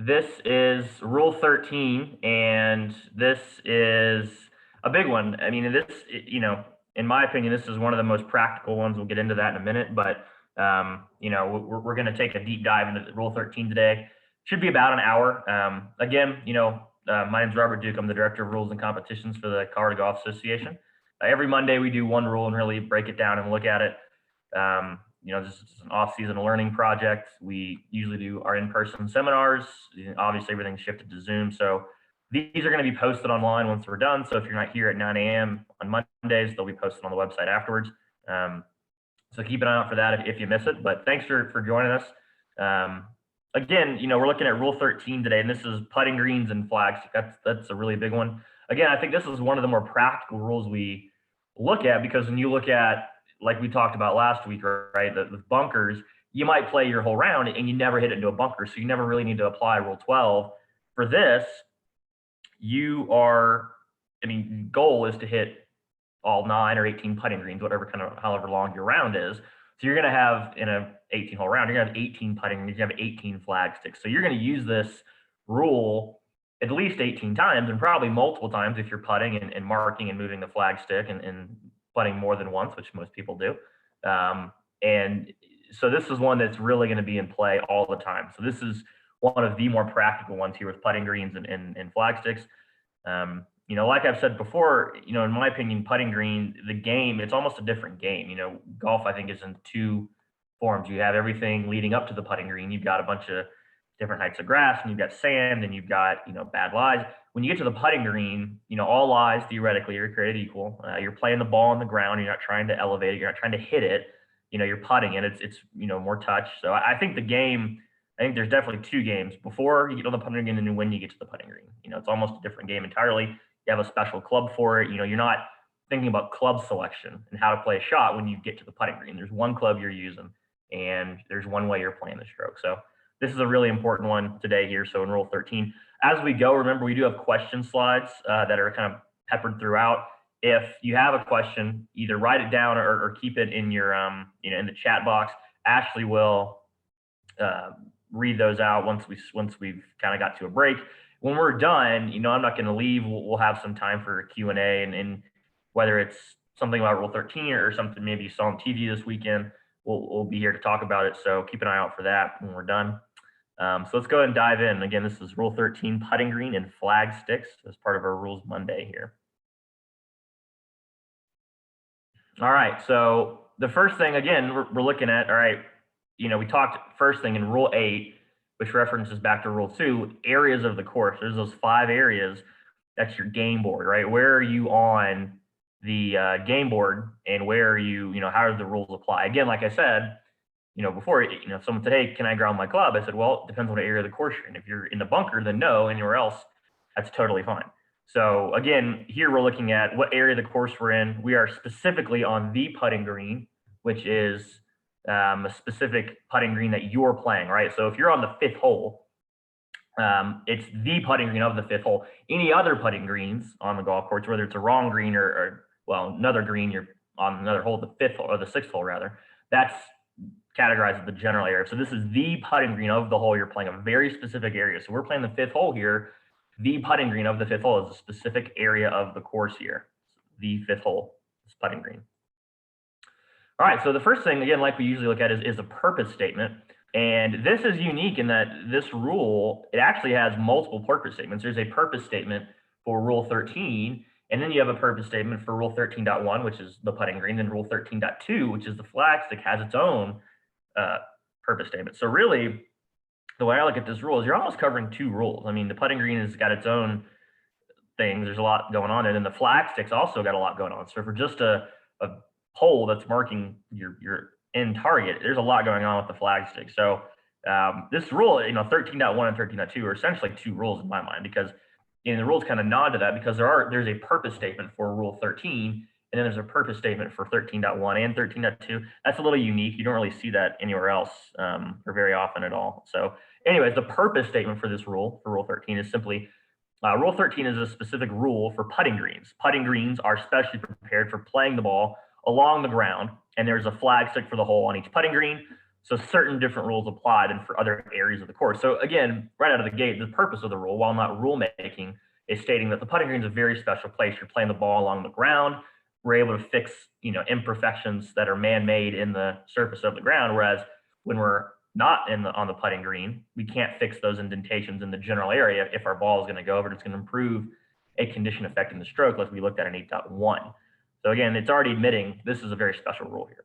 This is Rule 13, and this is a big one. I mean, in my opinion, this is one of the most practical ones. We'll get into that in a minute, but we're going to take a deep dive into Rule 13 today. Should be about an hour. Again, my name's Robert Duke. I'm the Director of Rules and Competitions for the Colorado Golf Association. Every Monday, we do one rule and really break it down and look at it. This is an off-season learning project. We usually do our in-person seminars. Obviously, everything's shifted to Zoom. So these are going to be posted online once we're done. So if you're not here at 9 a.m. on Mondays, they'll be posted on the website afterwards. So keep an eye out for that if you miss it. But thanks for joining us. Again, we're looking at Rule 13 today, and this is putting greens and flags. That's a really big one. Again, I think this is one of the more practical rules we look at, because when you look at, like we talked about last week, right, the bunkers, you might play your whole round and you never hit it into a bunker. So you never really need to apply Rule 12. For this, goal is to hit all 9 or 18 putting greens, however long your round is. So you're going to have, in a 18-hole round, you're going to have 18 putting greens, you have 18 flag sticks. So you're going to use this rule at least 18 times, and probably multiple times if you're putting and marking and moving the flag stick and putting more than once, which most people do. And so this is one that's really going to be in play all the time. So this is one of the more practical ones here with putting greens and flag sticks. Like I've said before, in my opinion, putting green, the game, it's almost a different game. Golf, I think, is in two forms. You have everything leading up to the putting green. You've got a bunch of different heights of grass, and you've got sand, and you've got, bad lies. When you get to the putting green, all lies theoretically are created equal. You're playing the ball on the ground. You're not trying to elevate it. You're not trying to hit it. You're putting it. It's more touch. So I think there's definitely two games: before you get on the putting green and then when you get to the putting green. It's almost a different game entirely. You have a special club for it. You're not thinking about club selection and how to play a shot when you get to the putting green. There's one club you're using, and there's one way you're playing the stroke. So this is a really important one today here. So in Rule 13, as we go, remember, we do have question slides that are kind of peppered throughout. If you have a question, either write it down or keep it in your, in the chat box. Ashley will read those out once we've kind of got to a break. When we're done, I'm not going to leave. We'll have some time for Q&A, and whether it's something about Rule 13 or something maybe you saw on TV this weekend, we'll be here to talk about it. So keep an eye out for that when we're done. So let's go ahead and dive in. Again, this is Rule 13, putting green and flag sticks, as part of our Rules Monday here. All right, so the first thing, again, we're looking at, all right, we talked first thing in Rule 8, which references back to Rule 2, areas of the course. There's those 5 areas. That's your game board, right? Where are you on the game board, and where are you, how do the rules apply? Again, like I said, before, if someone said, hey, can I ground my club? I said, well, it depends on what area of the course you're in. If you're in the bunker, then no. Anywhere else, that's totally fine. So again, here we're looking at what area of the course we're in. We are specifically on the putting green, which is a specific putting green that you're playing, right? So if you're on the 5th hole, it's the putting green of the 5th hole. Any other putting greens on the golf course, whether it's a wrong green or another green, you're on another hole, the 5th hole, or the 6th hole rather, that's categorized as the general area. So this is the putting green of the hole you're playing, a very specific area. So we're playing the 5th hole here. The putting green of the 5th hole is a specific area of the course here. The 5th hole is putting green. All right, so the first thing, again, like we usually look at is a purpose statement. And this is unique in that this rule, it actually has multiple purpose statements. There's a purpose statement for Rule 13, and then you have a purpose statement for Rule 13.1, which is the putting green, and Rule 13.2, which is the flag stick, has its own purpose statement. So really, the way I look at this rule is you're almost covering 2 rules. I mean, the putting green has got its own things. There's a lot going on, and then the flag stick's also got a lot going on. So for just a hole that's marking your end target, there's a lot going on with the flag stick. So this rule, 13.1 and 13.2 are essentially 2 rules in my mind, because the rules kind of nod to that, because there's a purpose statement for Rule 13, and then there's a purpose statement for 13.1 and 13.2. That's a little unique. You don't really see that anywhere else or very often at all. So anyways, the purpose statement for this rule, for Rule 13, is simply, Rule 13 is a specific rule for putting greens. Putting greens are specially prepared for playing the ball along the ground, and there's a flag stick for the hole on each putting green. So certain different rules apply than for other areas of the course. So again, right out of the gate, the purpose of the rule, while not rulemaking, is stating that the putting green is a very special place. You're playing the ball along the ground. We're able to fix, imperfections that are man-made in the surface of the ground. Whereas when we're not on the putting green, we can't fix those indentations in the general area. If our ball is going to go over, it's going to improve a condition affecting the stroke, like we looked at in 8.1. So again, it's already admitting this is a very special rule here.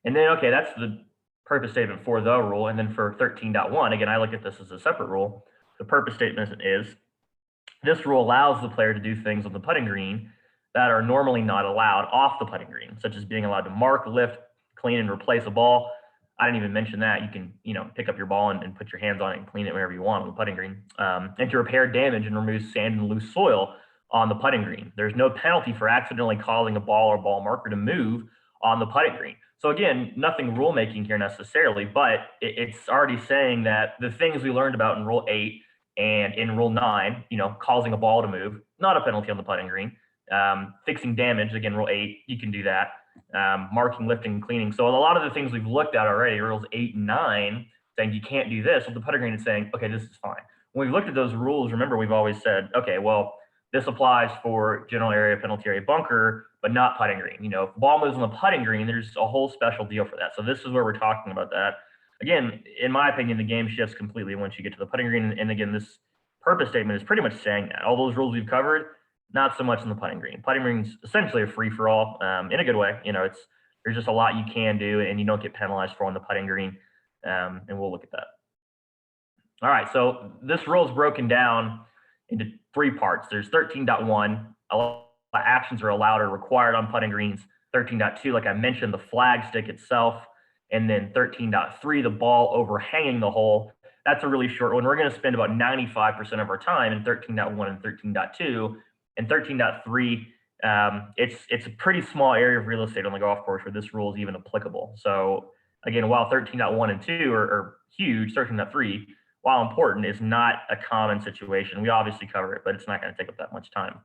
And then, okay, that's the purpose statement for the rule. And then for 13.1, again, I look at this as a separate rule. The purpose statement is this rule allows the player to do things on the putting green that are normally not allowed off the putting green, such as being allowed to mark, lift, clean, and replace a ball. I didn't even mention that. You can, pick up your ball and put your hands on it and clean it whenever you want on the putting green. And to repair damage and remove sand and loose soil on the putting green. There's no penalty for accidentally causing a ball or ball marker to move on the putting green. So again, nothing rulemaking here necessarily, but it's already saying that the things we learned about in Rule 8 and in Rule 9, causing a ball to move, not a penalty on the putting green. Fixing damage, again, Rule 8, you can do that. Marking, lifting, cleaning. So a lot of the things we've looked at already, Rules 8 and 9, saying you can't do this, well, the putting green is saying, okay, this is fine. When we've looked at those rules, remember, we've always said, okay, well, this applies for general area, penalty area, bunker, but not putting green. If the ball moves on the putting green, there's a whole special deal for that. So this is where we're talking about that. Again, in my opinion, the game shifts completely once you get to the putting green. And again, this purpose statement is pretty much saying that. All those rules we've covered, not so much in the putting green. Putting green's essentially a free-for-all in a good way. There's just a lot you can do, and you don't get penalized for on the putting green. And we'll look at that. All right, so this rule is broken down into 3 parts. There's 13.1, actions are allowed or required on putting greens. 13.2, like I mentioned, the flag stick itself. And then 13.3, the ball overhanging the hole. That's a really short one. We're going to spend about 95% of our time in 13.1 and 13.2. And 13.3, it's a pretty small area of real estate on the golf course where this rule is even applicable. So again, while 13.1 and 2 are huge, 13.3, while important, is not a common situation. We obviously cover it, but it's not going to take up that much time.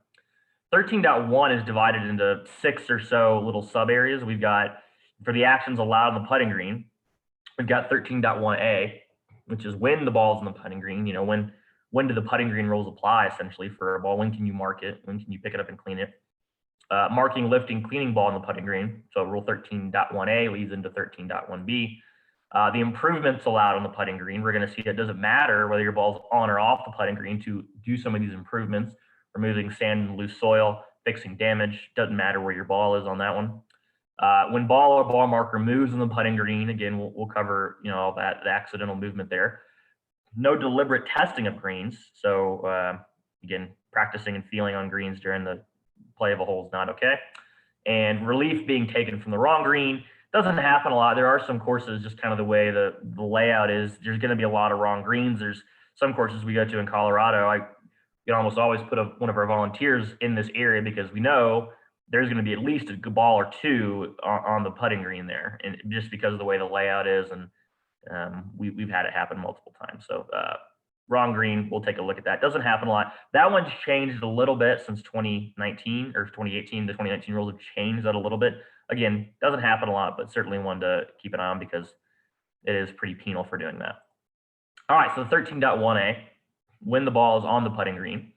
13.1 is divided into 6 or so little sub areas. We've got, for the actions allowed on the putting green, we've got 13.1a, which is when the ball's in the putting green. When do the putting green rules apply essentially for a ball? When can you mark it? When can you pick it up and clean it? Marking, lifting, cleaning ball in the putting green. So Rule 13.1a leads into 13.1b. The improvements allowed on the putting green, we're going to see it doesn't matter whether your ball's on or off the putting green to do some of these improvements, removing sand and loose soil, fixing damage, doesn't matter where your ball is on that one. When ball or ball marker moves in the putting green, again, we'll cover, all that, the accidental movement there. No deliberate testing of greens. So again, practicing and feeling on greens during the play of a hole is not okay. And relief being taken from the wrong green doesn't happen a lot. There are some courses, just kind of the way the layout is, there's going to be a lot of wrong greens. There's some courses we go to in Colorado. I can almost always put one of our volunteers in this area because we know there's going to be at least a good ball or two on the putting green there, and just because of the way the layout is, and we've had it happen multiple times. So wrong green, we'll take a look at that. Doesn't happen a lot. That one's changed a little bit since 2019 or 2018. The 2019 rules have changed that a little bit. Again, doesn't happen a lot, but certainly one to keep an eye on because it is pretty penal for doing that. All right, so 13.1a, when the ball is on the putting green.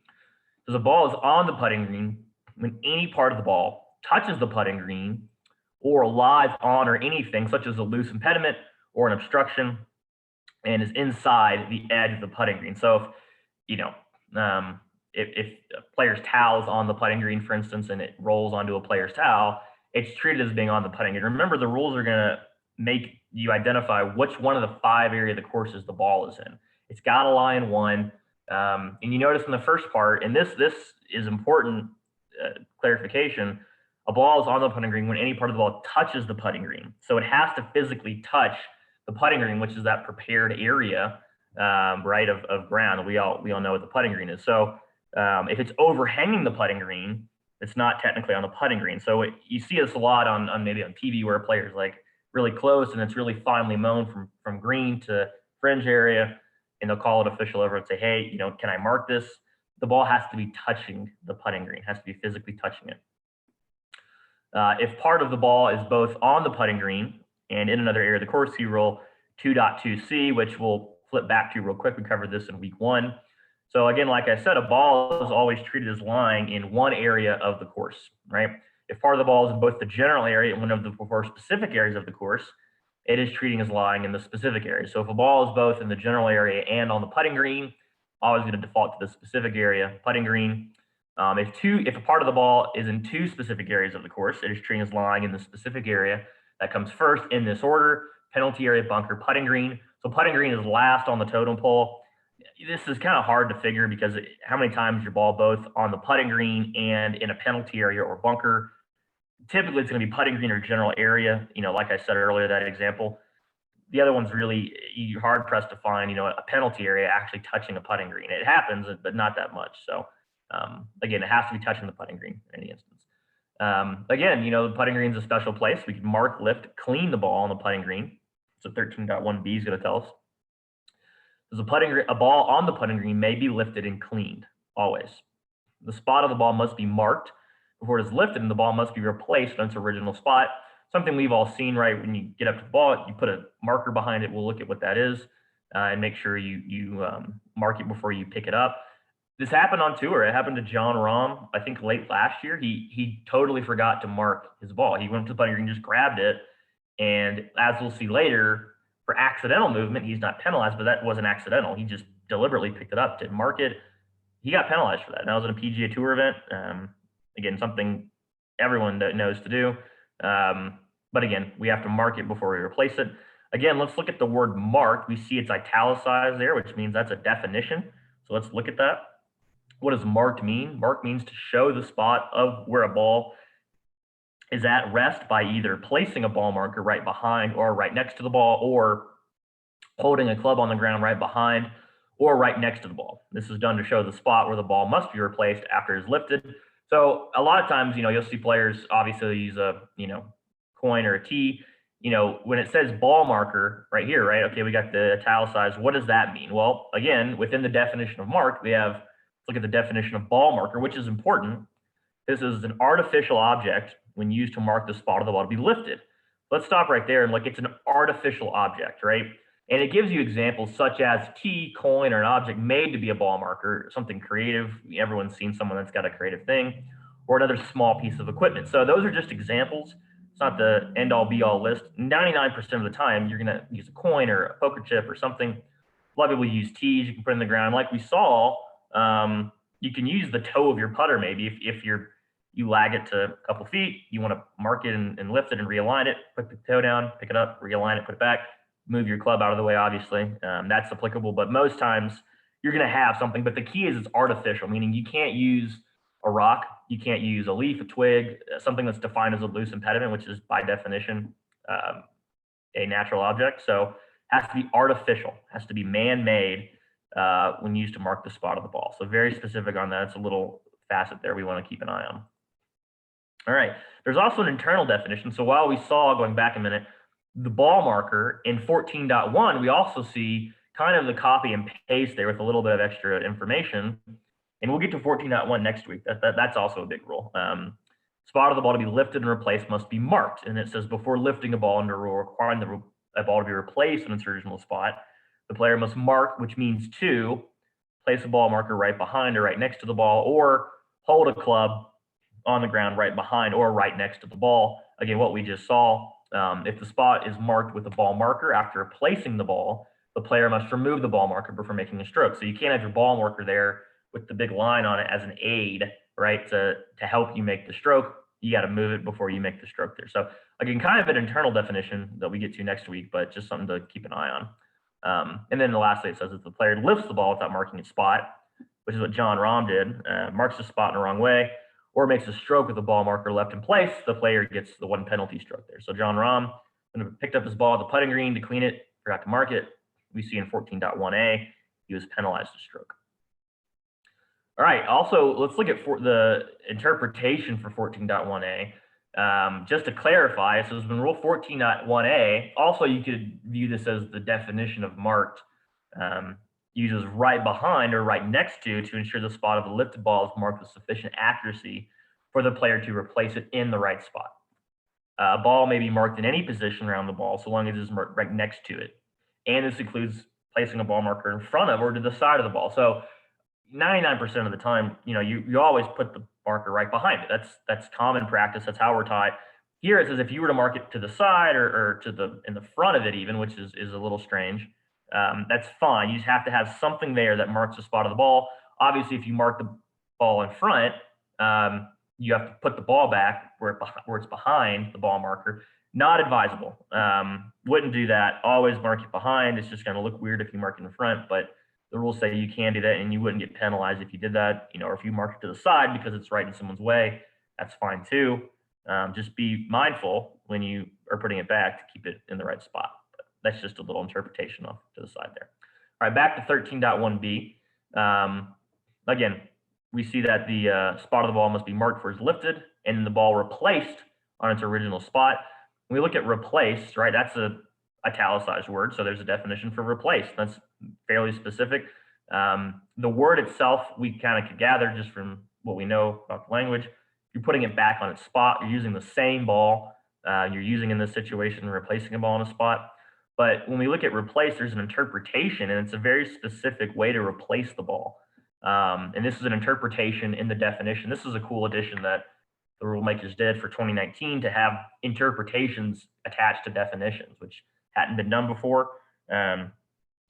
So the ball is on the putting green when any part of the ball touches the putting green or lies on or anything such as a loose impediment or an obstruction and is inside the edge of the putting green. So if a player's towel is on the putting green, for instance, and it rolls onto a player's towel, it's treated as being on the putting green. Remember, the rules are going to make you identify which one of the 5 areas of the courses the ball is in. It's got to lie in one. And you notice in the first part, and this is important clarification, a ball is on the putting green when any part of the ball touches the putting green. So it has to physically touch the putting green, which is that prepared area, right, of ground. We all know what the putting green is. So if it's overhanging the putting green, it's not technically on the putting green. So you see this a lot on maybe on TV where a player's like really close and it's really finely mown from green to fringe area, and they'll call an official over and say, hey, can I mark this? The ball has to be touching the putting green, has to be physically touching it. If part of the ball is both on the putting green And in another area of the course, see Rule 2.2c, which we'll flip back to real quick. We covered this in week 1. So again, like I said, a ball is always treated as lying in one area of the course, right? If part of the ball is in both the general area and one of the 4 specific areas of the course, it is treating as lying in the specific area. So if a ball is both in the general area and on the putting green, always going to default to the specific area, putting green. If a part of the ball is in 2 specific areas of the course, it is treating as lying in the specific area. That comes first in this order: penalty area, bunker, putting green. So putting green is last on the totem pole. This is kind of hard to figure because how many times your ball both on the putting green and in a penalty area or bunker? Typically, it's going to be putting green or general area. Like I said earlier, that example. The other one's really, you're hard pressed to find, a penalty area actually touching a putting green. It happens, but not that much. So again, it has to be touching the putting green in any instance. Again, the putting green is a special place. We can mark, lift, clean the ball on the putting green. So 13.1b is going to tell us. A ball on the putting green may be lifted and cleaned, always. The spot of the ball must be marked before it is lifted, and the ball must be replaced on its original spot. Something we've all seen, right? When you get up to the ball, you put a marker behind it. We'll look at what that is and make sure you mark it before you pick it up. This happened on tour. It happened to Jon Rahm, I think late last year. He totally forgot to mark his ball. He went to the putting green, just grabbed it, and as we'll see later, for accidental movement, he's not penalized, but that wasn't accidental. He just deliberately picked it up, didn't mark it. He got penalized for that. And that was in a PGA Tour event. Again, something everyone knows to do. But again, we have to mark it before we replace it. Again, let's look at the word marked. We see it's italicized there, which means that's a definition. So let's look at that. What does marked mean? Marked means to show the spot of where a ball is at rest by either placing a ball marker right behind or right next to the ball, or holding a club on the ground right behind or right next to the ball. This is done to show the spot where the ball must be replaced after it is lifted. So a lot of times, you'll see players obviously use a, coin or a tee. When it says ball marker right here, right? Okay, we got the italicized. What does that mean? Well, again, within the definition of mark, let's look at the definition of ball marker, which is important. This is an artificial object when used to mark the spot of the ball to be lifted. Let's stop right there and look. It's an artificial object, right? And it gives you examples such as tee, coin, or an object made to be a ball marker, something creative. Everyone's seen someone that's got a creative thing, or another small piece of equipment. So those are just examples. It's not the end-all be-all list. 99% of the time, you're going to use a coin or a poker chip or something. A lot of people use tees you can put in the ground. Like we saw, you can use the toe of your putter maybe if you lag it to a couple feet, you want to mark it and lift it and realign it, put the toe down, pick it up, realign it, put it back, move your club out of the way, obviously. That's applicable, but most times you're going to have something. But the key is it's artificial, meaning you can't use a rock, you can't use a leaf, a twig, something that's defined as a loose impediment, which is by definition a natural object. So it has to be artificial, has to be man-made when used to mark the spot of the ball. So very specific on that. It's a little facet there we want to keep an eye on. All right, there's also an internal definition. So while we saw, going back a minute, the ball marker in 14.1, we also see kind of the copy and paste there with a little bit of extra information. And we'll get to 14.1 next week. That's also a big rule. Spot of the ball to be lifted and replaced must be marked. And it says before lifting a ball under a rule requiring a ball to be replaced in its original spot, the player must mark, which means to place a ball marker right behind or right next to the ball, or hold a club on the ground right behind or right next to the ball. Again, what we just saw, if the spot is marked with a ball marker after placing the ball, the player must remove the ball marker before making a stroke. So you can't have your ball marker there with the big line on it as an aid, right, to help you make the stroke. You got to move it before you make the stroke there. So again, kind of an internal definition that we get to next week, but just something to keep an eye on. And then lastly, it says if the player lifts the ball without marking its spot, which is what Jon Rahm did, marks the spot in the wrong way, or makes a stroke with the ball marker left in place, the player gets the 1 penalty stroke there. So Jon Rahm picked up his ball at the putting green to clean it, forgot to mark it. We see in 14.1a, he was penalized a stroke. All right, also, let's look at the interpretation for 14.1a. Just to clarify, so it's been Rule 14.1a. Also, you could view this as the definition of marked. Uses right behind or right next to ensure the spot of the lifted ball is marked with sufficient accuracy for the player to replace it in the right spot. A ball may be marked in any position around the ball so long as it's marked right next to it. And this includes placing a ball marker in front of or to the side of the ball. So 99% of the time, you always put the marker right behind it. That's common practice. That's how we're taught. Here it says if you were to mark it to the side or to the in the front of it even, which is a little strange, that's fine. You just have to have something there that marks the spot of the ball. Obviously, if you mark the ball in front, you have to put the ball back where it's behind the ball marker. Not advisable. Wouldn't do that. Always mark it behind. It's just going to look weird if you mark it in front, but the rules say you can do that and you wouldn't get penalized if you did that, or if you mark it to the side because it's right in someone's way, that's fine too. Just be mindful when you are putting it back to keep it in the right spot. But that's just a little interpretation off to the side there. All right, back to 13.1b. Again, we see that the spot of the ball must be marked for as lifted and the ball replaced on its original spot. When we look at replace, right, that's a italicized word, so there's a definition for replace. That's fairly specific. The word itself, we kind of could gather just from what we know about the language. You're putting it back on its spot. You're using the same ball you're using in this situation, replacing a ball on a spot. But when we look at replace, there's an interpretation, and it's a very specific way to replace the ball. And this is an interpretation in the definition. This is a cool addition that the rule makers did for 2019 to have interpretations attached to definitions, which hadn't been done before. And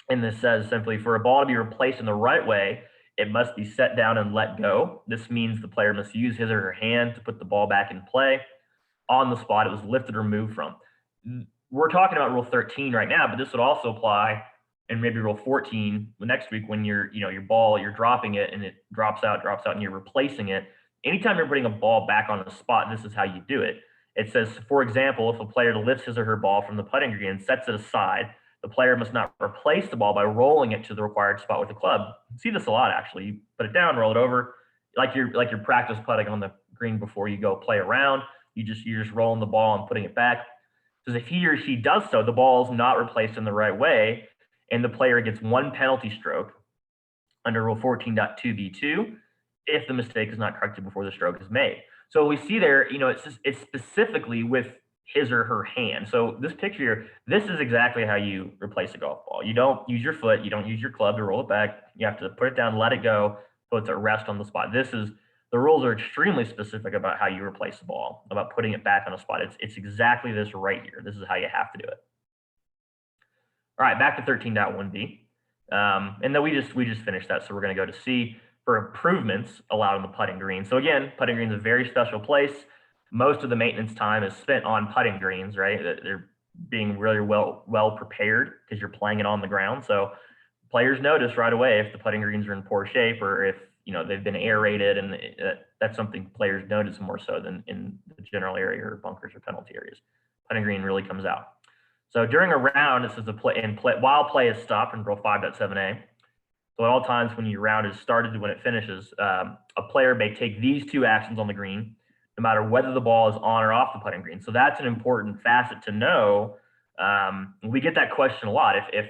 this says simply, for a ball to be replaced in the right way, it must be set down and let go. This means the player must use his or her hand to put the ball back in play on the spot it was lifted or moved from. We're talking about Rule 13 right now, but this would also apply and maybe Rule 14 next week when your ball, you're dropping it and it drops out, and you're replacing it. Anytime you're putting a ball back on the spot, this is how you do it. It says, for example, if a player lifts his or her ball from the putting green and sets it aside, the player must not replace the ball by rolling it to the required spot with the club. You see this a lot, actually. You put it down, roll it over, like you're practice putting on the green before you go play around. You're just rolling the ball and putting it back. Because if he or she does so, the ball is not replaced in the right way, and the player gets one penalty stroke under Rule 14.2b2 if the mistake is not corrected before the stroke is made. So we see there, it's specifically with his or her hand. So this picture here, this is exactly how you replace a golf ball. You don't use your foot, you don't use your club to roll it back. You have to put it down, let it go, so it's at rest on the spot. The rules are extremely specific about how you replace the ball, about putting it back on a spot. It's exactly this right here. This is how you have to do it. All right, back to 13.1b. And then we just finished that, so we're going to go to C for improvements allowed on the putting green. So again, putting green is a very special place. Most of the maintenance time is spent on putting greens, right? They're being really well prepared because you're playing it on the ground. So players notice right away if the putting greens are in poor shape or if they've been aerated, and that's something players notice more so than in the general area or bunkers or penalty areas. Putting green really comes out. So during a round, this is while play is stopped in Rule 5.7a. So at all times when your round is started to when it finishes, a player may take these two actions on the green, no matter whether the ball is on or off the putting green. So that's an important facet to know. We get that question a lot. If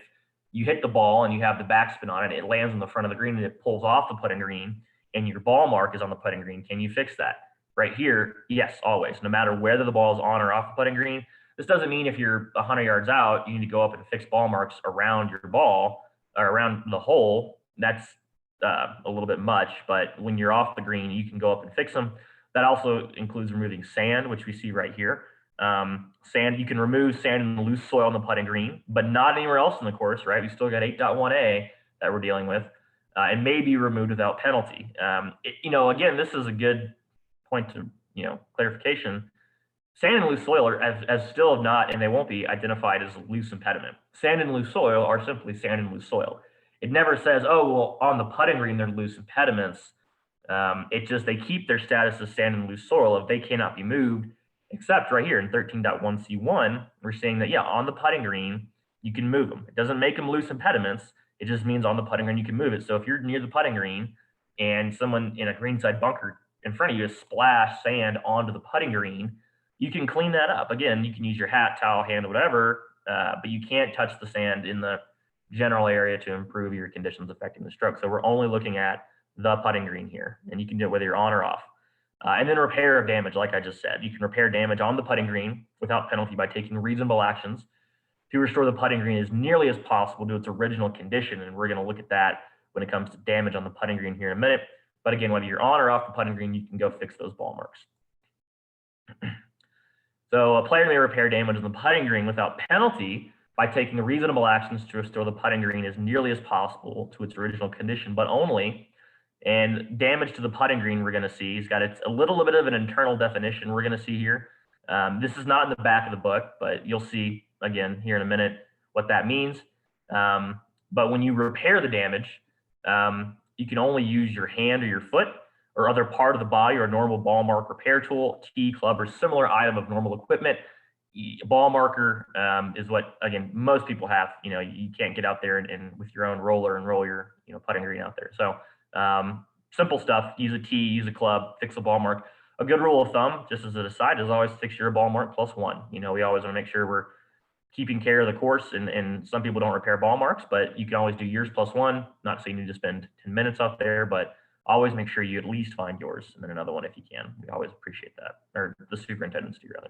you hit the ball and you have the backspin on it, it lands on the front of the green and it pulls off the putting green, and your ball mark is on the putting green, can you fix that? Right here, yes, always. No matter whether the ball is on or off the putting green. This doesn't mean if you're 100 yards out, you need to go up and fix ball marks around your ball or around the hole. That's a little bit much, but when you're off the green, you can go up and fix them. That also includes removing sand, which we see right here. Sand, you can remove sand and loose soil on the putting green, but not anywhere else in the course, right? We still got 8.1a that we're dealing with, and may be removed without penalty. Again, this is a good point to, clarification. Sand and loose soil are as still have not, and they won't be identified as loose impediment. Sand and loose soil are simply sand and loose soil. It never says, oh, well, on the putting green, they're loose impediments. It just, they keep their status as sand and loose soil if they cannot be moved, except right here in 13.1c1, we're saying that, on the putting green, you can move them. It doesn't make them loose impediments. It just means on the putting green, you can move it. So if you're near the putting green and someone in a greenside bunker in front of you has splashed sand onto the putting green, you can clean that up. Again, you can use your hat, towel, hand, whatever, but you can't touch the sand in the general area to improve your conditions affecting the stroke. So we're only looking at the putting green here, and you can do it whether you're on or off. And then repair of damage, like I just said. You can repair damage on the putting green without penalty by taking reasonable actions to restore the putting green as nearly as possible to its original condition. And we're going to look at that when it comes to damage on the putting green here in a minute. But again, whether you're on or off the putting green, you can go fix those ball marks. So a player may repair damage on the putting green without penalty by taking reasonable actions to restore the putting green as nearly as possible to its original condition, but only. And damage to the putting green, we're going to see, it's a little bit of an internal definition we're going to see here. This is not in the back of the book, but you'll see, again, here in a minute, what that means. But when you repair the damage, you can only use your hand or your foot or other part of the body or a normal ball mark repair tool, tee, club, or similar item of normal equipment. A ball marker is what, again, most people have. You can't get out there and with your own roller and roll your putting green out there. So simple stuff: use a tee, use a club, fix a ball mark. A good rule of thumb, just as an aside, is always fix your ball mark +1. We always want to make sure we're keeping care of the course, and some people don't repair ball marks, but you can always do yours +1. Not saying you need to spend 10 minutes out there, but always make sure you at least find yours and then another one if you can. We always appreciate that, or the superintendents do, rather.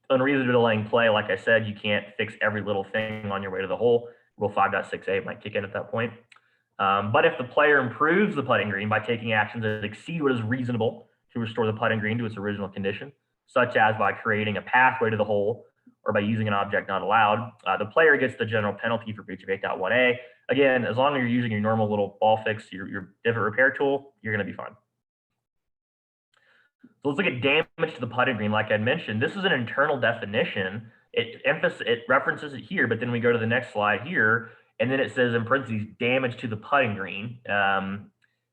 Unreasonable delaying play, like I said, you can't fix every little thing on your way to the hole. Rule 5.6a might kick in at that point. But if the player improves the putting green by taking actions that exceed what is reasonable to restore the putting green to its original condition, such as by creating a pathway to the hole or by using an object not allowed, the player gets the general penalty for breach of 8.1a. Again, as long as you're using your normal little ball fix, your divot repair tool, you're going to be fine. So let's look at damage to the putting green. Like I mentioned, this is an internal definition. It references it here, but then we go to the next slide here, and then it says in parentheses, damage to the putting green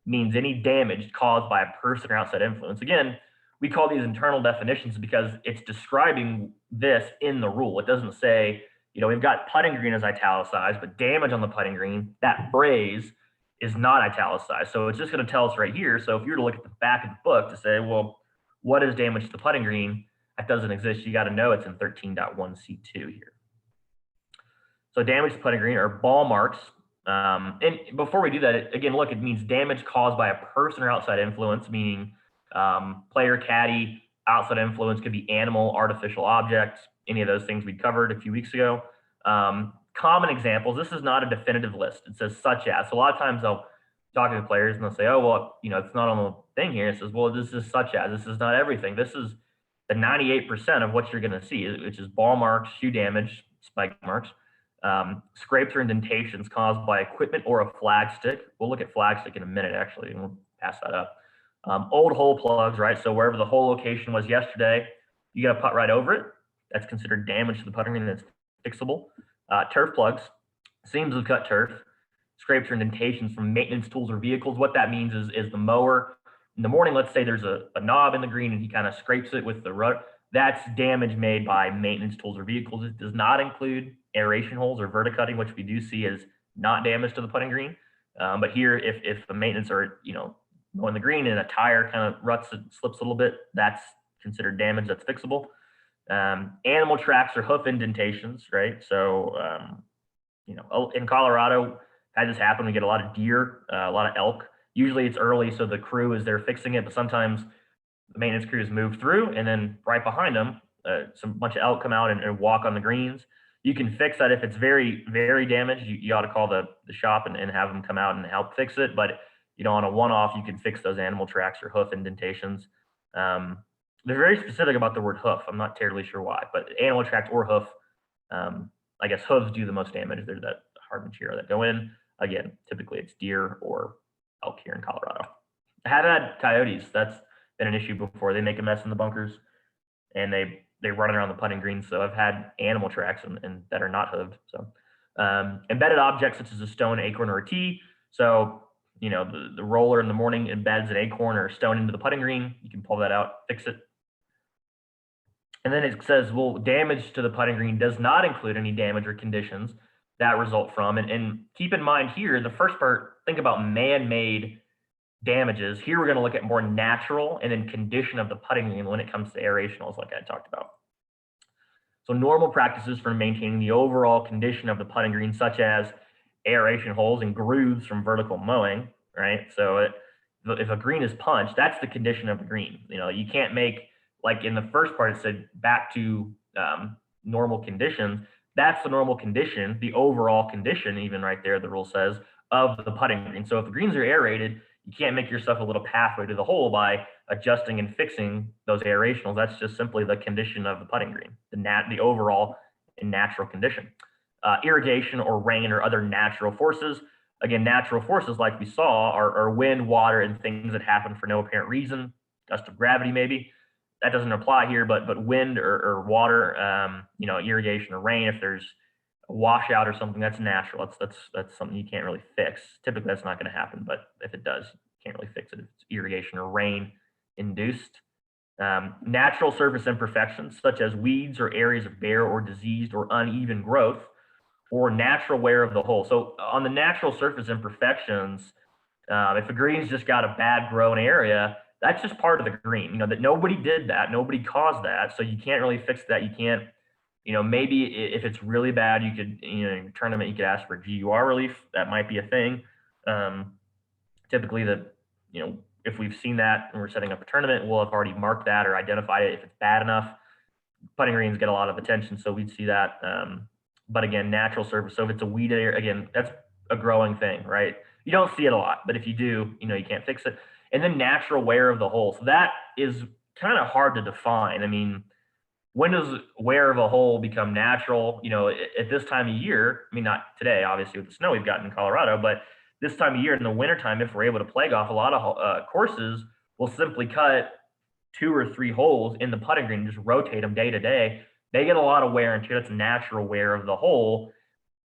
means any damage caused by a person or outside influence. Again, we call these internal definitions because it's describing this in the rule. It doesn't say, we've got putting green as italicized, but damage on the putting green, that phrase is not italicized. So it's just going to tell us right here. So if you were to look at the back of the book to say, well, what is damage to the putting green? That doesn't exist. You got to know it's in 13.1c2 here. So damage to putting green are ball marks. And before we do that, again, look, it means damage caused by a person or outside influence, meaning player, caddy, outside influence, could be animal, artificial objects, any of those things we covered a few weeks ago. Common examples, this is not a definitive list. It says such as. So a lot of times they'll talk to the players and they'll say, oh, well, it's not on the thing here. It says, well, this is such as. This is not everything. This is the 98% of what you're going to see, which is ball marks, shoe damage, spike marks, scrapes or indentations caused by equipment or a flag stick. We'll look at flag stick in a minute, actually, and we'll pass that up. Old hole plugs, right? So wherever the hole location was yesterday, you got to putt right over it. That's considered damage to the putting green. That's fixable. Turf plugs, seams of cut turf, scrapes or indentations from maintenance tools or vehicles. What that means is the mower in the morning, let's say there's a knob in the green and he kind of scrapes it with the rut. That's damage made by maintenance tools or vehicles. It does not include aeration holes or verticutting, which we do see as not damage to the putting green. But here, if the maintenance are, mowing the green and a tire kind of ruts and slips a little bit, that's considered damage that's fixable. Animal tracks or hoof indentations, right? So, in Colorado, had this happen. We get a lot of deer, a lot of elk. Usually it's early, so the crew is there fixing it, but sometimes the maintenance crews move through, and then right behind them, bunch of elk come out and walk on the greens. You can fix that if it's very, very damaged. You ought to call the shop and have them come out and help fix it. But on a one-off, you can fix those animal tracks or hoof indentations. They're very specific about the word hoof. I'm not terribly sure why, but animal tracks or hoof, I guess hooves do the most damage. They're that hard material that go in. Again, typically it's deer or elk here in Colorado. I have had coyotes. That's been an issue before. They make a mess in the bunkers and they run around the putting green. So I've had animal tracks and that are not hooved. So embedded objects such as a stone, acorn, or a tee. So the roller in the morning embeds an acorn or a stone into the putting green. You can pull that out, fix it. And then it says, well, damage to the putting green does not include any damage or conditions that result from. And keep in mind here, the first part, think about man-made damages. Here we're going to look at more natural and then condition of the putting green when it comes to aeration holes, like I talked about. So normal practices for maintaining the overall condition of the putting green, such as aeration holes and grooves from vertical mowing, right? So if a green is punched, that's the condition of the green. You know, you can't make, like in the first part, it said back to normal conditions. That's the normal condition, the overall condition, even right there, the rule says, of the putting green. So if the greens are aerated, you can't make yourself a little pathway to the hole by adjusting and fixing those aerationals. That's just simply the condition of the putting green, the overall and natural condition. Irrigation or rain or other natural forces. Again, natural forces, like we saw, are wind, water, and things that happen for no apparent reason. Gust of gravity, maybe. That doesn't apply here, but wind or water, you know, irrigation or rain, if there's a washout or something, that's natural. That's something you can't really fix. Typically, that's not going to happen, but if it does, you can't really fix it. If it's irrigation or rain induced. Natural surface imperfections, such as weeds or areas of bare or diseased or uneven growth, or natural wear of the hole. So on the natural surface imperfections, if a green's just got a bad grown area, that's just part of the green. You know, that nobody did that, nobody caused that, so you can't really fix that. You can't, you know, maybe if it's really bad, you could, you know, in your tournament, you could ask for GUR relief. That might be a thing. Typically, you know, if we've seen that and we're setting up a tournament, we'll have already marked that or identified it. If it's bad enough, putting greens get a lot of attention, so we'd see that. But again, natural surface. So if it's a weed area, again, that's a growing thing, right? You don't see it a lot, but if you do, you know, you can't fix it. And then natural wear of the hole. So that is kind of hard to define. I mean, when does wear of a hole become natural? You know, at this time of year, I mean, not today, obviously, with the snow we've gotten in Colorado, but this time of year in the wintertime, if we're able to play golf, a lot of courses will simply cut 2 or 3 holes in the putting green and just rotate them day to day. They get a lot of wear and tear. That's natural wear of the hole.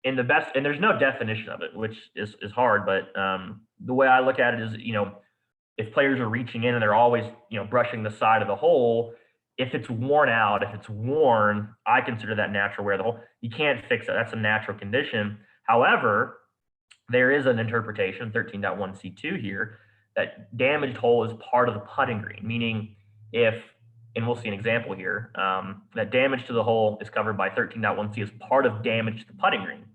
And there's no definition of it, which is hard. But the way I look at it is, you know, if players are reaching in and they're always, you know, brushing the side of the hole, if it's worn out, if it's worn, I consider that natural wear of the hole. You can't fix it. That's a natural condition. However, there is an interpretation, 13.1C2 here, that damaged hole is part of the putting green, meaning if, and we'll see an example here, that damage to the hole is covered by 13.1C as part of damage to the putting green.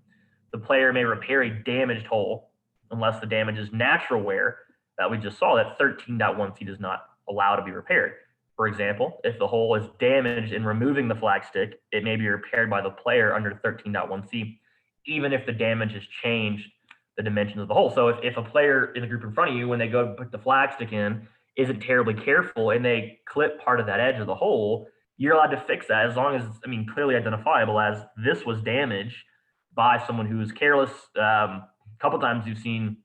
The player may repair a damaged hole unless the damage is natural wear that we just saw, that 13.1C does not allow to be repaired. For example, if the hole is damaged in removing the flagstick, it may be repaired by the player under 13.1C, even if the damage has changed the dimensions of the hole. So if a player in the group in front of you, when they go to put the flagstick in, isn't terribly careful and they clip part of that edge of the hole, you're allowed to fix that as long as, I mean, clearly identifiable as this was damaged by someone who was careless. A couple times you've seen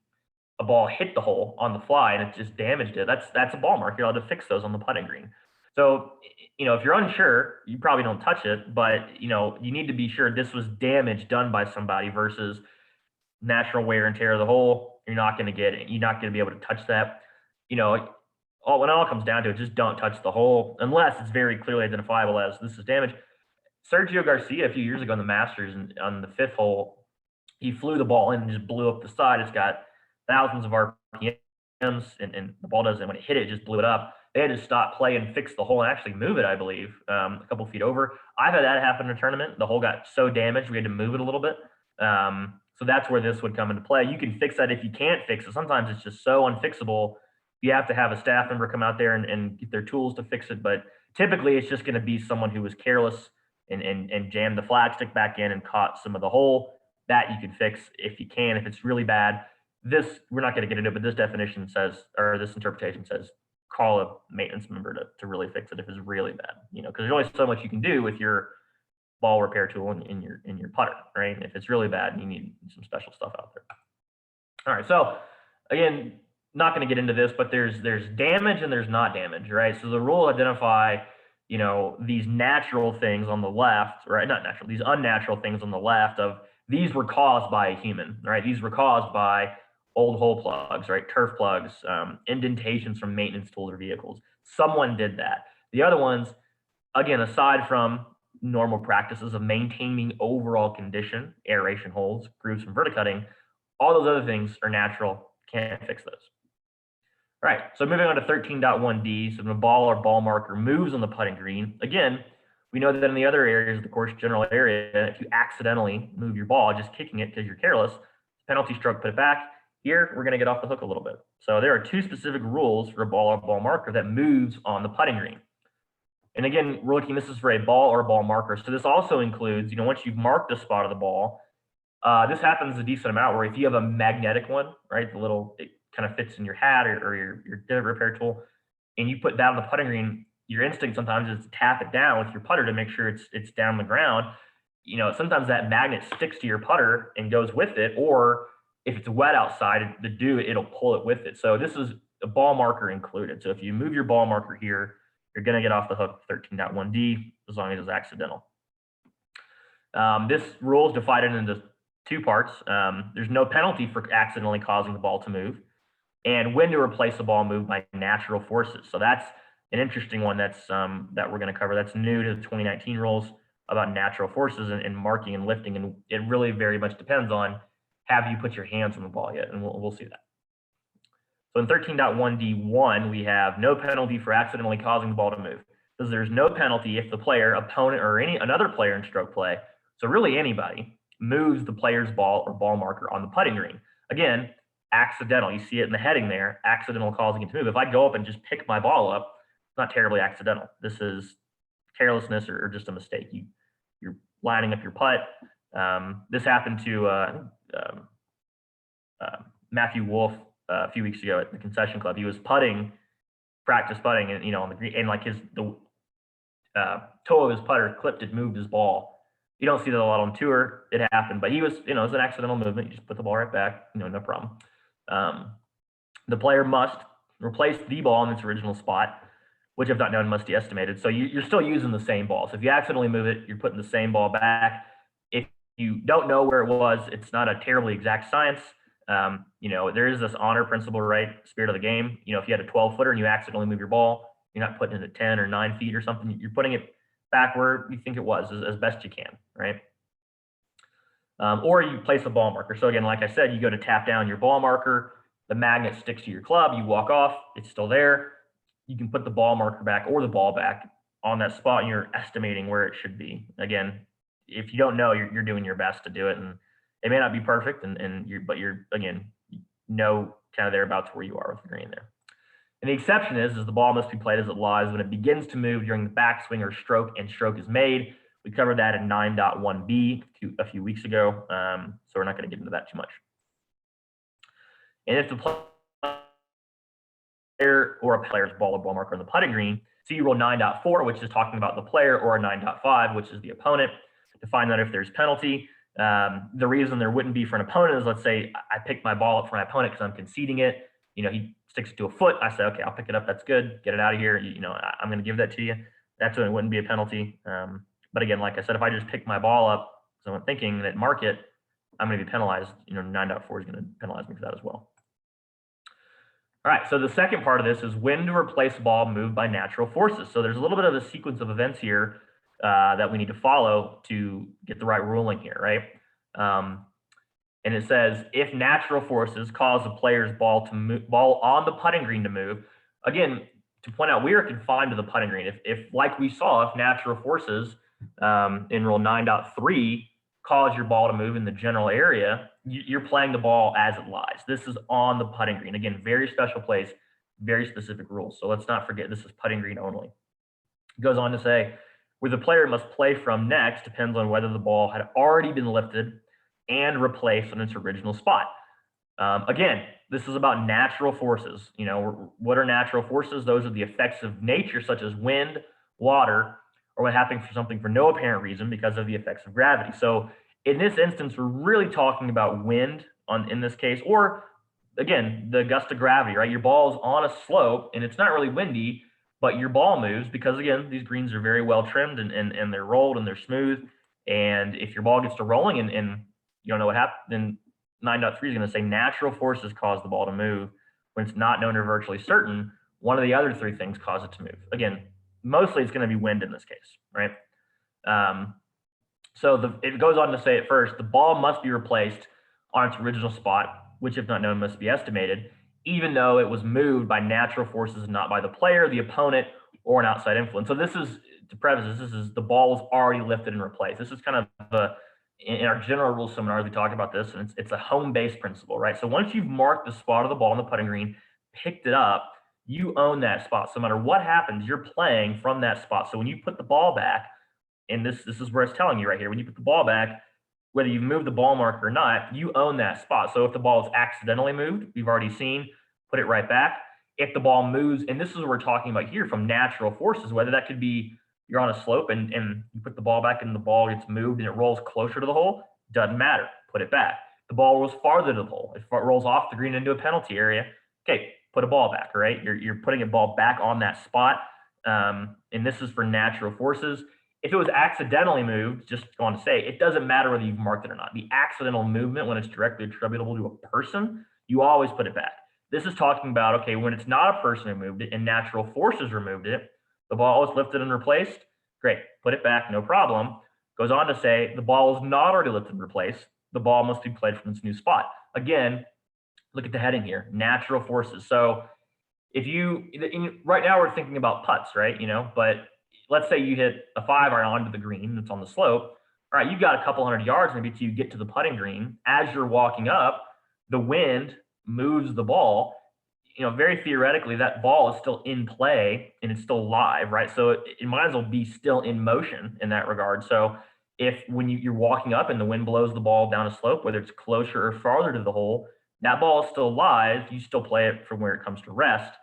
a ball hit the hole on the fly and it just damaged it. That's a ball mark. You're allowed to fix those on the putting green. So, you know, if you're unsure, you probably don't touch it, but, you know, you need to be sure this was damage done by somebody versus natural wear and tear of the hole. You're not going to get it. You're not going to be able to touch that. You know, when it all comes down to it, just don't touch the hole unless it's very clearly identifiable as this is damage. Sergio Garcia, a few years ago in the Masters, on the 5th hole, he flew the ball in and just blew up the side. It's got thousands of RPMs, and the ball doesn't, when it hit it, just blew it up. They had to stop play and fix the hole and actually move it, I believe, a couple feet over. I've had that happen in a tournament. The hole got so damaged, we had to move it a little bit. So that's where this would come into play. You can fix that if you can't fix it. Sometimes it's just so unfixable. You have to have a staff member come out there and get their tools to fix it. But typically, it's just going to be someone who was careless and jammed the flagstick back in and caught some of the hole. That you can fix if you can. If it's really bad, we're not going to get into it, but this definition says, or this interpretation says, call a maintenance member to really fix it if it's really bad. You know, because there's only so much you can do with your ball repair tool in your putter, right? If it's really bad, you need some special stuff out there. All right, so again, not going to get into this, but there's damage and there's not damage, right? So the rule identify, you know, these natural things on the left, right? Not natural, these unnatural things on the left of these were caused by a human, right? These were caused by old hole plugs, right? Turf plugs, indentations from maintenance tools or vehicles. Someone did that. The other ones, again, aside from normal practices of maintaining overall condition, aeration holes, grooves from verticutting, all those other things are natural, can't fix those. All right, so moving on to 13.1D, so when a ball or ball marker moves on the putting green, again, we know that in the other areas of the course general area, if you accidentally move your ball, just kicking it because you're careless, penalty stroke, put it back. Here, we're going to get off the hook a little bit. So there are two specific rules for a ball or ball marker that moves on the putting green. And again, we're looking, this is for a ball or ball marker. So this also includes, once you've marked the spot of the ball, this happens a decent amount where if you have a magnetic one, right, it kind of fits in your hat or your divot repair tool, and you put that on the putting green, your instinct sometimes is to tap it down with your putter to make sure it's down the ground. Sometimes that magnet sticks to your putter and goes with it, or if it's wet outside, it'll pull it with it. So this is a ball marker included. So if you move your ball marker here, you're going to get off the hook 13.1D as long as it's accidental. This rule is divided into two parts. There's no penalty for accidentally causing the ball to move, and when to replace a ball moved by natural forces. So that's an interesting one that we're going to cover. That's new to the 2019 rules about natural forces and marking and lifting, and it really very much depends on have you put your hands on the ball yet, and we'll see that. So in 13.1D1, we have no penalty for accidentally causing the ball to move. Because there's no penalty if the player, opponent, or another player in stroke play, so really anybody, moves the player's ball or ball marker on the putting green. Again, accidental. You see it in the heading there, accidental causing it to move. If I go up and just pick my ball up, it's not terribly accidental. This is carelessness or just a mistake. You're lining up your putt. This happened to Matthew Wolff a few weeks ago at the concession club. He was practice putting, and on the green, and like the toe of his putter clipped it, moved his ball. You don't see that a lot on tour. It happened, but he was, it was an accidental movement. You just put the ball right back, no problem. The player must replace the ball in its original spot, which if not known must be estimated. So you're still using the same ball. So if you accidentally move it, you're putting the same ball back. If you don't know where it was, it's not a terribly exact science. There is this honor principle, right? Spirit of the game. If you had a 12-footer and you accidentally move your ball, you're not putting it at 10 or 9 feet or something. You're putting it back where you think it was as best you can, right? Or you place a ball marker. So again, like I said, you go to tap down your ball marker, the magnet sticks to your club, you walk off, it's still there. You can put the ball marker back or the ball back on that spot, and you're estimating where it should be. Again, if you don't know, you're doing your best to do it, and it may not be perfect, but you're again, kind of thereabouts where you are with the green there. And the exception is the ball must be played as it lies when it begins to move during the backswing or stroke, and stroke is made. We covered that in 9.1B a few weeks ago, so we're not going to get into that too much. And if the player or a player's ball or ball marker on the putting green, see rule 9.4, which is talking about the player, or 9.5, which is the opponent, to find out if there's penalty. The reason there wouldn't be for an opponent is, let's say I pick my ball up for my opponent because I'm conceding it. He sticks it to a foot. I say, okay, I'll pick it up. That's good. Get it out of here. I'm going to give that to you. That's when it wouldn't be a penalty. But again, like I said, if I just pick my ball up, so I'm thinking that mark it, I'm going to be penalized. 9.4 is going to penalize me for that as well. All right, so the second part of this is when to replace a ball moved by natural forces. So there's a little bit of a sequence of events here that we need to follow to get the right ruling here, right? And it says, if natural forces cause the player's ball on the putting green to move, again, to point out, we are confined to the putting green. If like we saw, if natural forces in rule 9.3 cause your ball to move in the general area, you're playing the ball as it lies. This is on the putting green. Again, very special place, very specific rules. So let's not forget, this is putting green only. It goes on to say, where the player must play from next depends on whether the ball had already been lifted and replaced on its original spot. Again, this is about natural forces. What are natural forces? Those are the effects of nature, such as wind, water, or when happening for something for no apparent reason because of the effects of gravity. So in this instance, we're really talking about wind in this case, or again, the gust of gravity, right? Your ball is on a slope and it's not really windy, but your ball moves because, again, these greens are very well trimmed and they're rolled and they're smooth. And if your ball gets to rolling and you don't know what happened, then 9.3 is going to say natural forces cause the ball to move. When it's not known or virtually certain, one of the other three things cause it to move. Again, mostly it's going to be wind in this case, right? So it goes on to say at first, the ball must be replaced on its original spot, which if not known must be estimated, even though it was moved by natural forces, not by the player, the opponent, or an outside influence. So this is, to preface this is the ball was already lifted and replaced. This is kind of in our general rules seminars, we talk about this, and it's a home base principle, right? So once you've marked the spot of the ball on the putting green, picked it up, you own that spot. So no matter what happens, you're playing from that spot. So when you put the ball back, and this is where it's telling you right here, when you put the ball back, whether you move the ball marker or not, you own that spot. So if the ball is accidentally moved, we've already seen, put it right back. If the ball moves, and this is what we're talking about here from natural forces, whether that could be you're on a slope and you put the ball back and the ball gets moved and it rolls closer to the hole, doesn't matter. Put it back. The ball rolls farther to the hole. If it rolls off the green into a penalty area, okay, put a ball back, right? You're putting a ball back on that spot. And this is for natural forces. If it was accidentally moved, just going to say, it doesn't matter whether you've marked it or not. The accidental movement, when it's directly attributable to a person, you always put it back. This is talking about, okay, when it's not a person who moved it and natural forces removed it, the ball was lifted and replaced, great, put it back, no problem. Goes on to say, the ball is not already lifted and replaced. The ball must be played from its new spot. Again, look at the heading here, natural forces. So if right now we're thinking about putts, right? But let's say you hit a 5-iron onto the green that's on the slope. All right, you've got a couple hundred yards maybe till you get to the putting green. As you're walking up, the wind moves the ball. Very theoretically, that ball is still in play and it's still live, right? So it might as well be still in motion in that regard. So if when you're walking up and the wind blows the ball down a slope, whether it's closer or farther to the hole, that ball is still live. You still play it from where it comes to rest.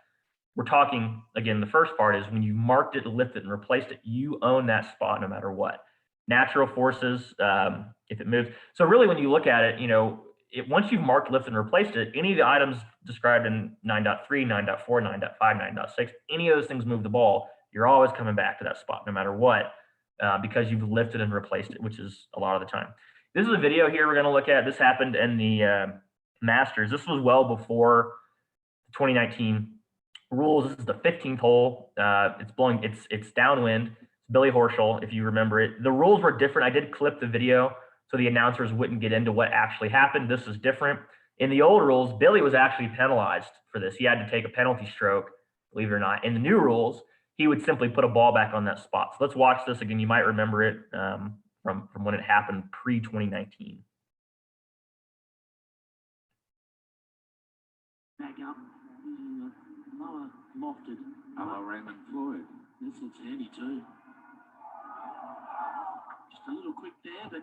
We're talking, again, the first part is when you marked it, lifted, and replaced it, you own that spot no matter what. Natural forces, if it moves. So really, when you look at it, once you've marked, lifted, and replaced it, any of the items described in 9.3, 9.4, 9.5, 9.6, any of those things move the ball, you're always coming back to that spot no matter what, because you've lifted and replaced it, which is a lot of the time. This is a video here we're going to look at. This happened in the Masters. This was well before the 2019 rules. This is the 15th hole. It's blowing. It's downwind. It's Billy Horschel, if you remember it. The rules were different. I did clip the video so the announcers wouldn't get into what actually happened. This is different. In the old rules, Billy was actually penalized for this. He had to take a penalty stroke, believe it or not. In the new rules, he would simply put a ball back on that spot. So let's watch this again. You might remember it from when it happened pre-2019. Back up. Lower lofted. Hello, Raymond Floyd. This looks handy too. Just a little quick there, but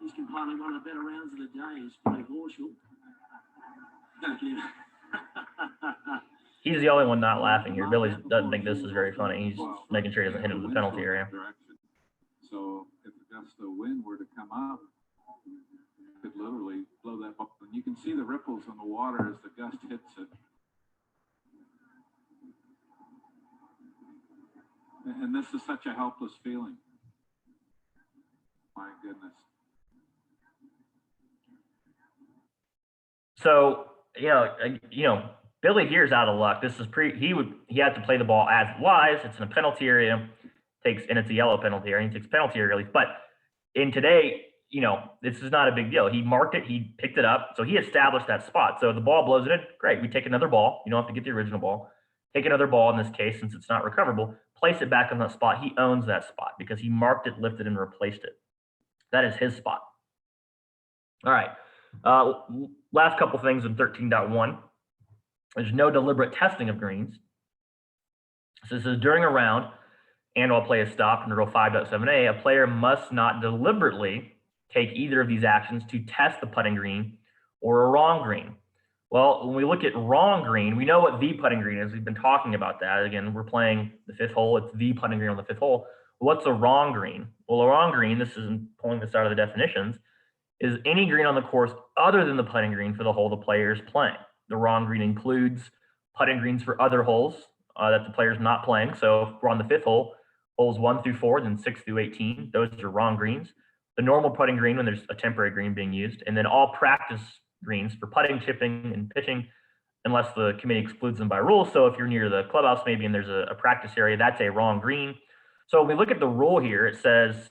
he's compiling one of the better rounds of the day. Is Billy Horschel. He's the only one not laughing here. Billy doesn't think this is very funny. He's making sure he doesn't hit him in the penalty area. So if a gust of wind were to come up, it could literally blow that ball. And you can see the ripples on the water as the gust hits it. And this is such a helpless feeling. My goodness. So, Billy here's out of luck. This is he had to play the ball as it lies. It's in a penalty area, and it's a yellow penalty area. He takes penalty area relief. But in today, this is not a big deal. He marked it, he picked it up, so he established that spot. So the ball blows it in. Great, we take another ball. You don't have to get the original ball. Take another ball in this case, since it's not recoverable. Place it back on that spot. He owns that spot because he marked it, lifted, and replaced it. That is his spot. All right. Last couple things in 13.1. There's no deliberate testing of greens. So this is during a round and while play is stopped under Rule 5.7a, a player must not deliberately take either of these actions to test the putting green or a wrong green. Well, when we look at wrong green, we know what the putting green is. We've been talking about that. Again, we're playing the 5th hole. It's the putting green on the 5th hole. What's a wrong green? Well, a wrong green, this is pulling this out of the definitions, is any green on the course other than the putting green for the hole the player is playing. The wrong green includes putting greens for other holes that the player's not playing. So if we're on the 5th hole, holes 1 through 4, then 6 through 18, those are wrong greens. The normal putting green when there's a temporary green being used, and then all practice greens for putting, chipping, and pitching, unless the committee excludes them by rule. So if you're near the clubhouse maybe and there's a practice area, that's a wrong green. So when we look at the rule here, it says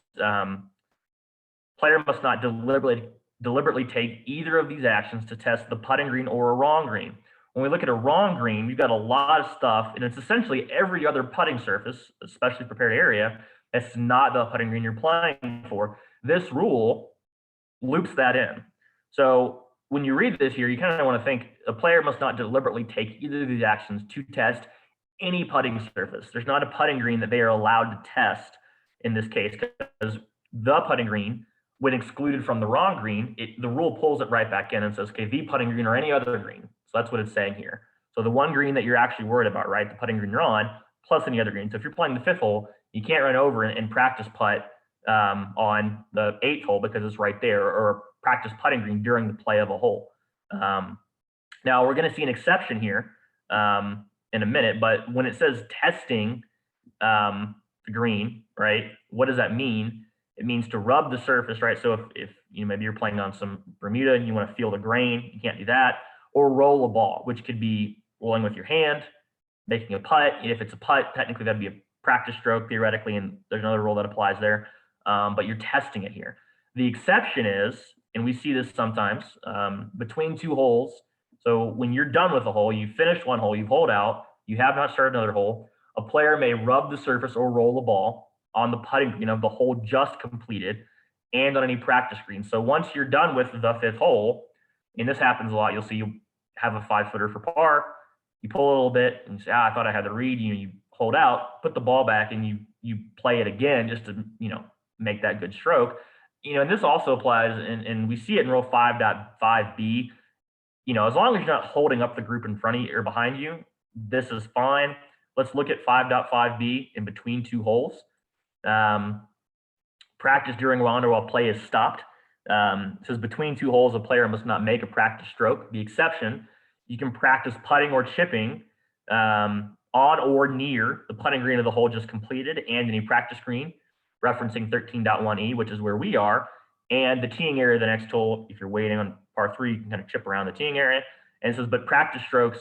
player must not deliberately take either of these actions to test the putting green or a wrong green. When we look at a wrong green, we've got a lot of stuff, and it's essentially every other putting surface, especially prepared area, that's not the putting green you're playing for. This rule loops that in. So when you read this here, you kind of want to think a player must not deliberately take either of these actions to test any putting surface. There's not a putting green that they are allowed to test in this case, because the putting green, when excluded from the wrong green, the rule pulls it right back in and says, okay, the putting green or any other green. So that's what it's saying here. So the one green that you're actually worried about, right, the putting green you're on, plus any other green. So if you're playing the 5th hole, you can't run over and practice putt on the 8th hole because it's right there, or practice putting green during the play of a hole. Now we're going to see an exception here in a minute, but when it says testing the green, right, what does that mean? It means to rub the surface, right? So if you know, maybe you're playing on some Bermuda and you want to feel the grain, you can't do that. Or roll a ball, which could be rolling with your hand, making a putt. If it's a putt, technically that'd be a practice stroke theoretically, and there's another rule that applies there. But you're testing it here. The exception is, and we see this sometimes, between 2 holes. So when you're done with a hole, you finished one hole, you've holed out, you have not started another hole, a player may rub the surface or roll the ball on the putting green of the hole just completed and on any practice green. So once you're done with the 5th hole, and this happens a lot, you'll see you have a 5-footer for par, you pull a little bit and you say, I thought I had the read, you hold out, put the ball back, and you play it again just to, make that good stroke. And this also applies, and we see it in Rule 5.5b. As long as you're not holding up the group in front of you or behind you, this is fine. Let's look at 5.5b in between 2 holes. Practice during a round while play is stopped. It says between 2 holes, a player must not make a practice stroke. The exception, you can practice putting or chipping on or near the putting green of the hole just completed and any practice green, referencing 13.1e, which is where we are, and the teeing area of the next hole. If you're waiting on par 3, you can kind of chip around the teeing area. And it says, but practice strokes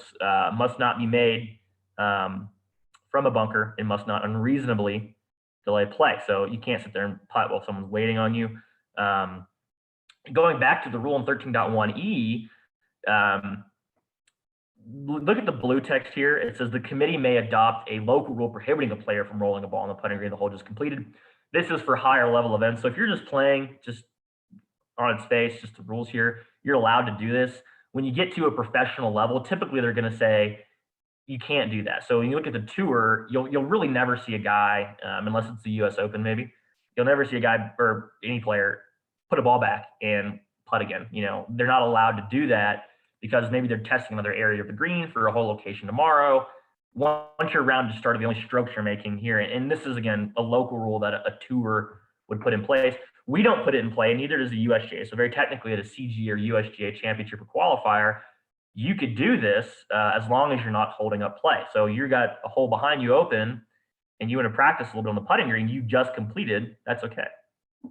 must not be made from a bunker and must not unreasonably delay play. So you can't sit there and putt while someone's waiting on you. Going back to the rule in 13.1e, look at the blue text here. It says the committee may adopt a local rule prohibiting a player from rolling a ball on the putting green the hole just completed. This is for higher level events. So if you're just playing just on its face, just the rules here, you're allowed to do this. When you get to a professional level, typically they're going to say you can't do that. So when you look at the tour, you'll really never see a guy, unless it's the U.S. Open maybe, you'll never see a guy or any player put a ball back and putt again. They're not allowed to do that because maybe they're testing another area of the green for a whole location tomorrow. Once your round just started, the only strokes you're making here, and this is, again, a local rule that a tour would put in place. We don't put it in play, neither does the USGA. So very technically at a CG or USGA championship or qualifier, you could do this as long as you're not holding up play. So you got a hole behind you open and you want to practice a little bit on the putting green you just completed, that's okay.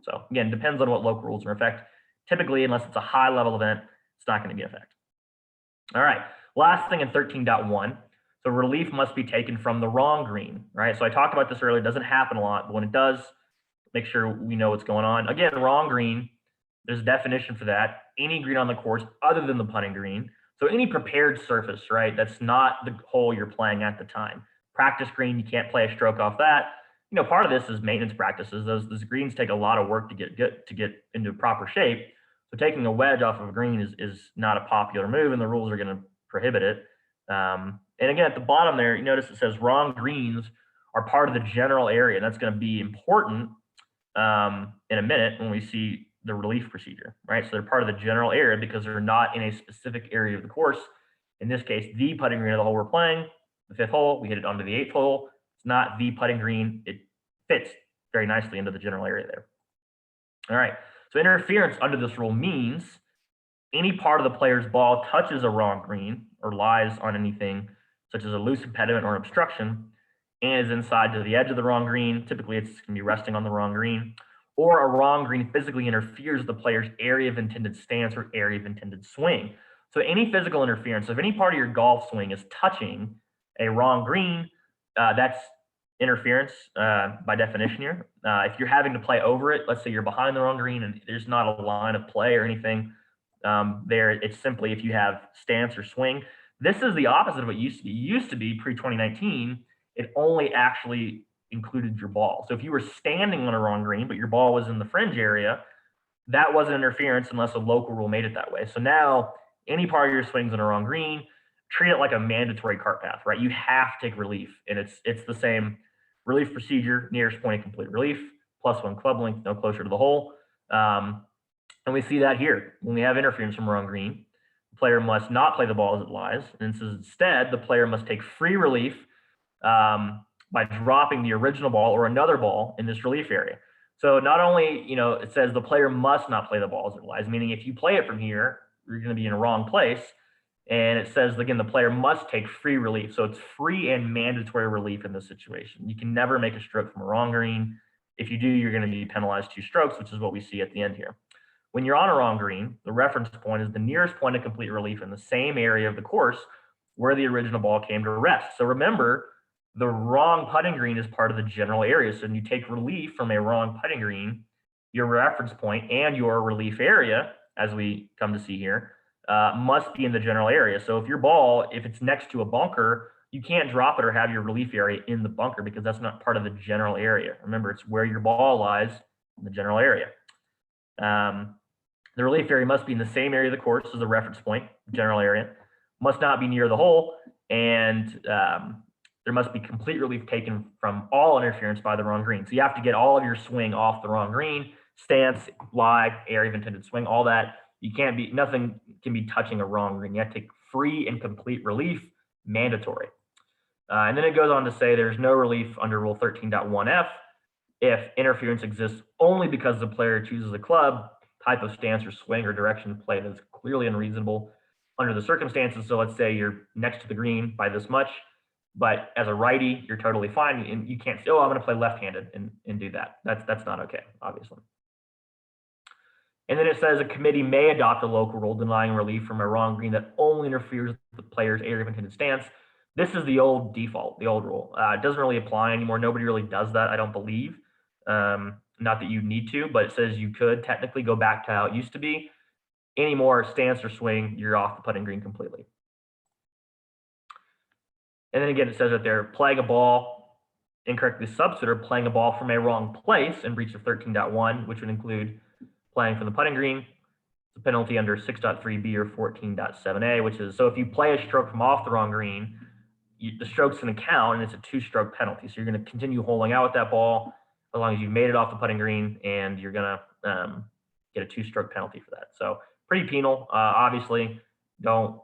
So again, depends on what local rules are in effect. Typically, unless it's a high level event, it's not going to be in effect. All right, last thing in 13.1. So relief must be taken from the wrong green, right? So I talked about this earlier. It doesn't happen a lot, but when it does, make sure we know what's going on. Again, wrong green, there's a definition for that. Any green on the course other than the putting green. So any prepared surface, right? That's not the hole you're playing at the time. Practice green, you can't play a stroke off that. Part of this is maintenance practices. Those greens take a lot of work to get into proper shape. So taking a wedge off of a green is not a popular move, and the rules are going to prohibit it. And again, at the bottom there, you notice it says wrong greens are part of the general area. And that's going to be important in a minute when we see the relief procedure, right? So they're part of the general area because they're not in a specific area of the course. In this case, the putting green of the hole we're playing, the 5th hole, we hit it onto the 8th hole. It's not the putting green. It fits very nicely into the general area there. All right. So interference under this rule means any part of the player's ball touches a wrong green or lies on anything such as a loose impediment or obstruction and is inside to the edge of the wrong green. Typically, it's going to be resting on the wrong green, or a wrong green physically interferes with the player's area of intended stance or area of intended swing. So any physical interference, so if any part of your golf swing is touching a wrong green, that's interference by definition here. If you're having to play over it, let's say you're behind the wrong green and there's not a line of play or anything there, it's simply if you have stance or swing. This is the opposite of what used to be. It used to be pre-2019, it only actually included your ball. So if you were standing on a wrong green, but your ball was in the fringe area, that wasn't interference unless a local rule made it that way. So now any part of your swing's on a wrong green, treat it like a mandatory cart path, right? You have to take relief, and it's the same relief procedure, nearest point of complete relief, +1 club length, no closer to the hole. And we see that here. When we have interference from a wrong green, the player must not play the ball as it lies. And instead, the player must take free relief by dropping the original ball or another ball in this relief area. So not only, it says the player must not play the ball as it lies, meaning if you play it from here, you're going to be in a wrong place. And it says, again, the player must take free relief. So it's free and mandatory relief in this situation. You can never make a stroke from a wrong green. If you do, you're going to be penalized 2 strokes, which is what we see at the end here. When you're on a wrong green, the reference point is the nearest point of complete relief in the same area of the course where the original ball came to rest. So remember, the wrong putting green is part of the general area. So when you take relief from a wrong putting green, your reference point and your relief area, as we come to see here, must be in the general area. So if your ball, if it's next to a bunker, you can't drop it or have your relief area in the bunker because that's not part of the general area. Remember, it's where your ball lies in the general area. The relief area must be in the same area of the course as the reference point, general area, must not be near the hole, and there must be complete relief taken from all interference by the wrong green. So you have to get all of your swing off the wrong green, stance, lie, area of intended swing, all that. You can't be, nothing can be touching a wrong green. You have to take free and complete relief, mandatory. And then it goes on to say there's no relief under Rule 13.1F if interference exists only because the player chooses a club, type of stance or swing or direction of play that is clearly unreasonable under the circumstances. So let's say you're next to the green by this much, but as a righty, you're totally fine. And you can't say, oh, I'm going to play left-handed and do that. That's not okay, obviously. And then it says a committee may adopt a local rule denying relief from a wrong green that only interferes with the player's area of intended stance. This is the old default, the old rule. It doesn't really apply anymore. Nobody really does that, I don't believe. Not that you need to, but it says you could technically go back to how it used to be. Any more stance or swing, you're off the putting green completely. And then again, it says that they're playing a ball incorrectly substituted or playing a ball from a wrong place in breach of 13.1, which would include playing from the putting green. The penalty under 6.3b or 14.7a, which is, so if you play a stroke from off the wrong green, the stroke's going to count and it's a 2-stroke penalty. So you're going to continue holding out with that ball as long as you've made it off the putting green, and you're going to get a 2-stroke penalty for that. So pretty penal. Obviously, don't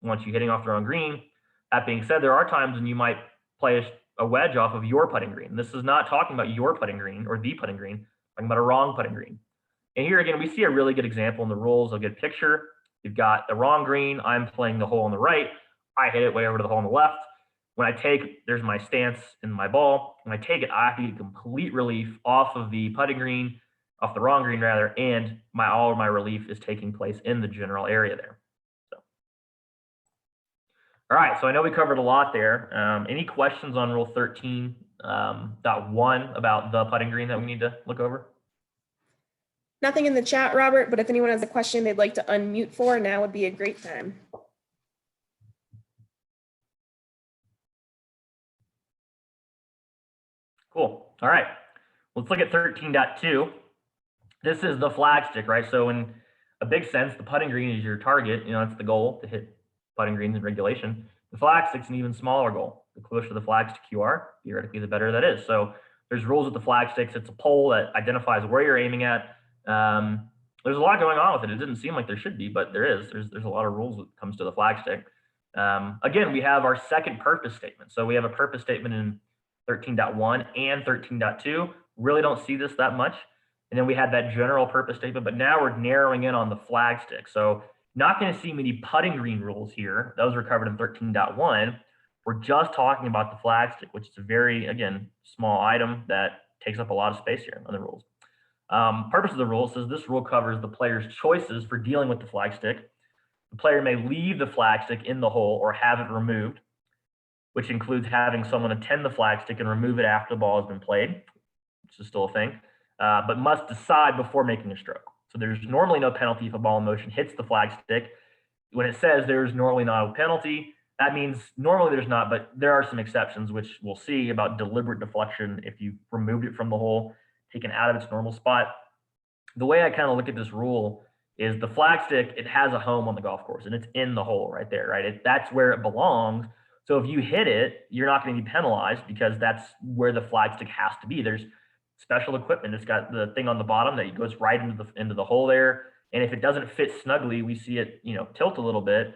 want you hitting off the wrong green. That being said, there are times when you might play a wedge off of your putting green. This is not talking about your putting green or the putting green, talking about a wrong putting green. And here again, we see a really good example in the rules. I'll get a picture. You've got the wrong green. I'm playing the hole on the right. I hit it way over to the hole on the left. When I take, there's my stance in my ball. When I take it, I have to get complete relief off of the putting green, off the wrong green rather, and all of my relief is taking place in the general area there. So, all right, so I know we covered a lot there. Any questions on Rule 13.1 about the putting green that we need to look over? Nothing in the chat, Robert, but if anyone has a question they'd like to unmute for, now would be a great time. Cool. All right. Let's look at 13.2. This is the flag stick, right? So in a big sense, the putting green is your target. That's the goal, to hit putting greens in regulation. The flag stick's an even smaller goal. The closer the flag stick you are, theoretically, the better that is. So there's rules with the flag sticks. It's a pole that identifies where you're aiming at. There's a lot going on with it. It didn't seem like there should be, but there is. There's a lot of rules when it comes to the flag stick. Again, we have our second purpose statement. So we have a purpose statement in 13.1 and 13.2. Really don't see this that much. And then we had that general purpose statement, but now we're narrowing in on the flag stick. So not going to see many putting green rules here. Those were covered in 13.1. We're just talking about the flag stick, which is a very, again, small item that takes up a lot of space here on the rules. Purpose of the rule says this rule covers the player's choices for dealing with the flag stick. The player may leave the flag stick in the hole or have it removed, which includes having someone attend the flag stick and remove it after the ball has been played, which is still a thing, but must decide before making a stroke. So there's normally no penalty if a ball in motion hits the flag stick. When it says there's normally not a penalty, that means normally there's not, but there are some exceptions, which we'll see about deliberate deflection if you removed it from the hole, taken out of its normal spot. the way I kind of look at this rule is the flag stick, it has a home on the golf course and it's in the hole right there, right? That's where it belongs. So if you hit it, you're not going to be penalized because that's where the flag stick has to be. There's special equipment. It's got the thing on the bottom that goes right into the hole there. And if it doesn't fit snugly, we see it, tilt a little bit.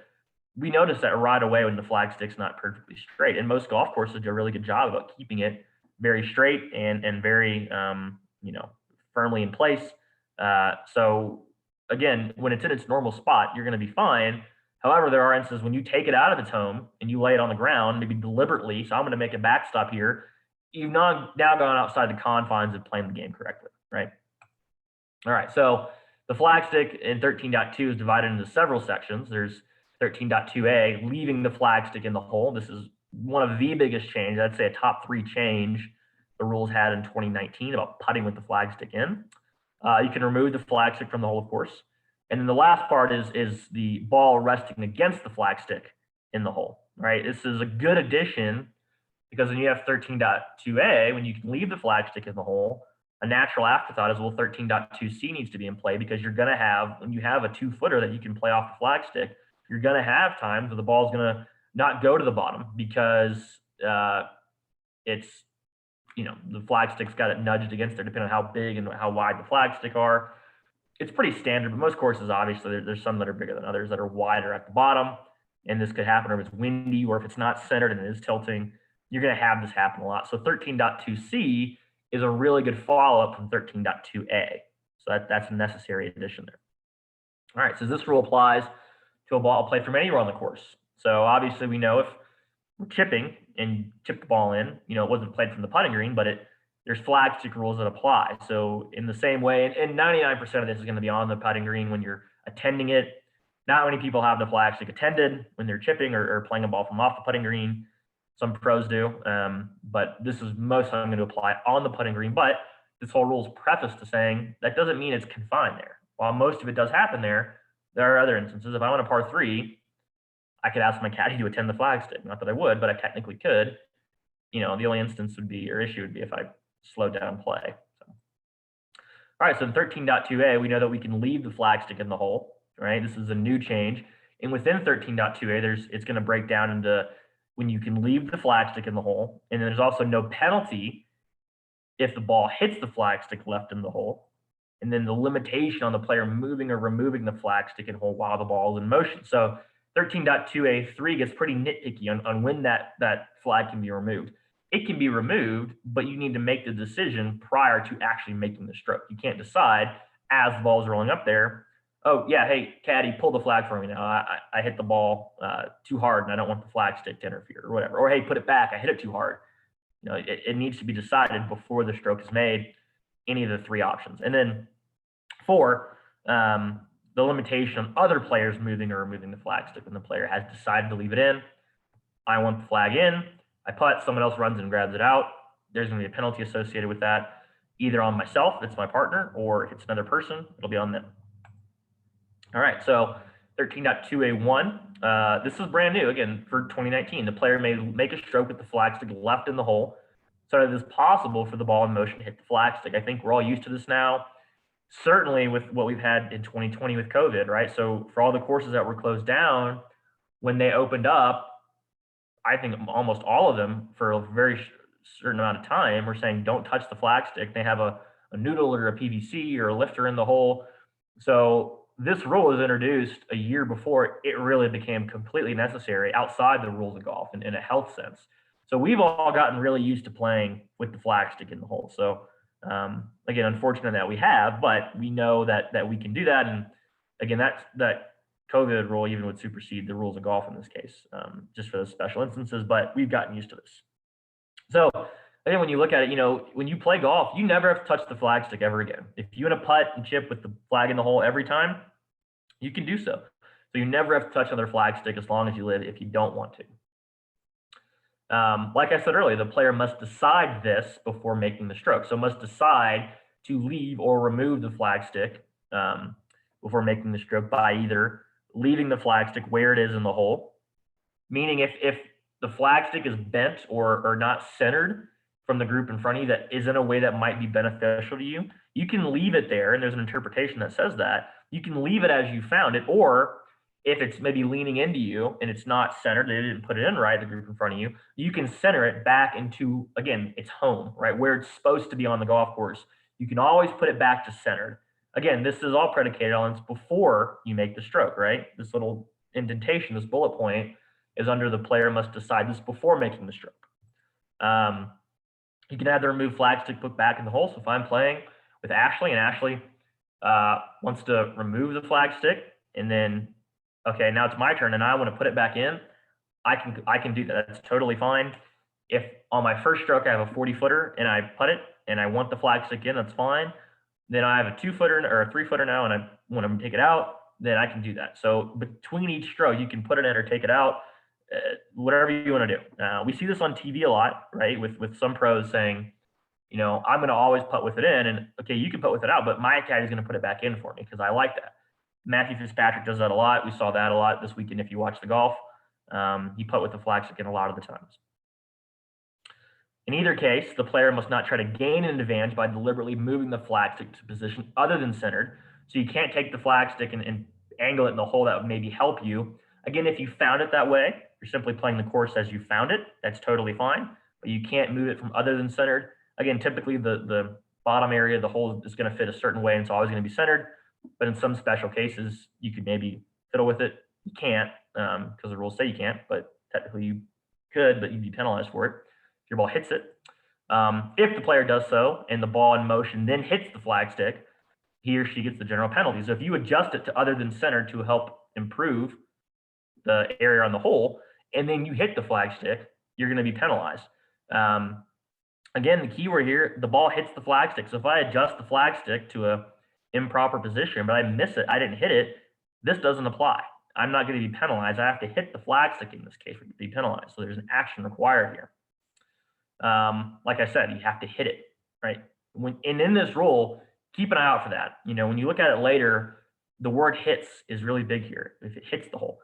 We notice that right away when the flag stick's not perfectly straight. And most golf courses do a really good job about keeping it very straight and very, firmly in place. So again, when it's in its normal spot, you're going to be fine. However, there are instances when you take it out of its home and you lay it on the ground, maybe deliberately. So I'm going to make a backstop here. You've now gone outside the confines of playing the game correctly, right? All right. So the flag stick in 13.2 is divided into several sections. There's 13.2a, leaving the flag stick in the hole. This is one of the biggest changes. I'd say a top 3 change the rules had in 2019 about putting with the flag stick in. You can remove the flag stick from the hole, of course. And then the last part is the ball resting against the flag stick in the hole, right? This is a good addition because when you have 13.2a, when you can leave the flag stick in the hole, a natural afterthought is, well, 13.2c needs to be in play because you're going to have, when you have a 2-footer that you can play off the flag stick, you're going to have times where the ball's going to not go to the bottom because it's, the flag stick's got it nudged against there, depending on how big and how wide the flag stick are. It's pretty standard, but most courses, obviously, there's some that are bigger than others that are wider at the bottom. And this could happen if it's windy or if it's not centered and it is tilting. You're going to have this happen a lot. So 13.2c is a really good follow-up from 13.2a. So that's a necessary addition there. All right, so this rule applies to a ball played from anywhere on the course. So obviously we know if we're chipping and chip the ball in, it wasn't played from the putting green, but there's flag stick rules that apply. So in the same way, and 99% of this is going to be on the putting green when you're attending it. Not many people have the flag stick attended when they're chipping or playing a ball from off the putting green. Some pros do, but this is most I'm going to apply on the putting green. But this whole rule is prefaced to saying that doesn't mean it's confined there. While most of it does happen there are other instances. If I want a par 3, I could ask my caddy to attend the flag stick. Not that I would, but I technically could. The only instance would be, or issue would be if I slowed down play. So. All right, so in 13.2a, we know that we can leave the flag stick in the hole, right? This is a new change. And within 13.2a, it's going to break down into when you can leave the flag stick in the hole. And there's also no penalty if the ball hits the flag stick left in the hole. And then the limitation on the player moving or removing the flag stick in hole while the ball is in motion. So 13.2a3 gets pretty nitpicky on when that flag can be removed. It can be removed, but you need to make the decision prior to actually making the stroke. You can't decide as the ball's rolling up there, oh, yeah, hey, caddy, pull the flag for me now. I hit the ball too hard and I don't want the flag stick to interfere or whatever. Or, hey, put it back. I hit it too hard. It needs to be decided before the stroke is made, any of the 3 options. And then 4, the limitation on other players moving or removing the flag stick when the player has decided to leave it in. I want the flag in. I putt, someone else runs and grabs it out. There's going to be a penalty associated with that, either on myself, if it's my partner, or if it's another person, it'll be on them. All right, so 13.2a1, this is brand new, again, for 2019. The player may make a stroke with the flag stick left in the hole so that it is possible for the ball in motion to hit the flag stick. I think we're all used to this now, certainly with what we've had in 2020 with COVID, right? So for all the courses that were closed down, when they opened up, I think almost all of them for a very certain amount of time were saying, don't touch the flag stick. They have a noodle or a PVC or a lifter in the hole. So this rule was introduced a year before it really became completely necessary outside the rules of golf in a health sense. So we've all gotten really used to playing with the flag stick in the hole. So again, unfortunate that we have, but we know that we can do that. And again, that COVID rule even would supersede the rules of golf in this case, just for those special instances, but we've gotten used to this. So again, when you look at it, when you play golf, you never have to touch the flag stick ever again. If you want to putt and chip with the flag in the hole every time, you can do so. So you never have to touch another flag stick as long as you live if you don't want to. Like I said earlier, the player must decide this before making the stroke. So must decide to leave or remove the flag stick before making the stroke by either leaving the flag stick where it is in the hole, meaning if the flag stick is bent or not centered from the group in front of you that is in a way that might be beneficial to you, you can leave it there. And there's an interpretation that says that you can leave it as you found it, or if it's maybe leaning into you and it's not centered, they didn't put it in right, the group in front of you, you can center it back into, again, its home, right? Where it's supposed to be on the golf course. You can always put it back to centered. Again, this is all predicated on it's before you make the stroke, right? This little indentation, this bullet point is under the player must decide this before making the stroke. You can have the remove flag stick put back in the hole. So if I'm playing with Ashley and Ashley wants to remove the flag stick, and then, okay, now it's my turn and I want to put it back in, I can do that. That's totally fine. If on my first stroke I have a 40-footer and I putt it and I want the flag stick in, that's fine. Then I have a 2-footer or a 3-footer now and I want to take it out, then I can do that. So between each stroke, you can put it in or take it out. Whatever you want to do. We see this on TV a lot, right? With some pros saying, I'm going to always putt with it in, and okay, you can putt with it out, but my caddy's going to put it back in for me because I like that. Matthew Fitzpatrick does that a lot. We saw that a lot this weekend if you watch the golf. He putt with the flag stick in a lot of the times. In either case, the player must not try to gain an advantage by deliberately moving the flag stick to a position other than centered. So you can't take the flag stick and angle it in the hole that would maybe help you. Again, if you found it that way, you're simply playing the course as you found it. That's totally fine, but you can't move it from other than centered. Again, typically the bottom area of the hole is going to fit a certain way, and it's always going to be centered. But in some special cases, you could maybe fiddle with it. You can't because the rules say you can't, but technically you could, but you'd be penalized for it if your ball hits it. If the player does so and the ball in motion then hits the flag stick, he or she gets the general penalty. So if you adjust it to other than centered to help improve the area on the hole, and then you hit the flag stick, you're going to be penalized. Again, the key word here, the ball hits the flag stick. So if I adjust the flag stick to a improper position, but I miss it, I didn't hit it, this doesn't apply. I'm not going to be penalized. I have to hit the flag stick in this case to be penalized. So there's an action required here. Like I said, you have to hit it, right? And in this rule, keep an eye out for that. When you look at it later, the word hits is really big here. If it hits the hole.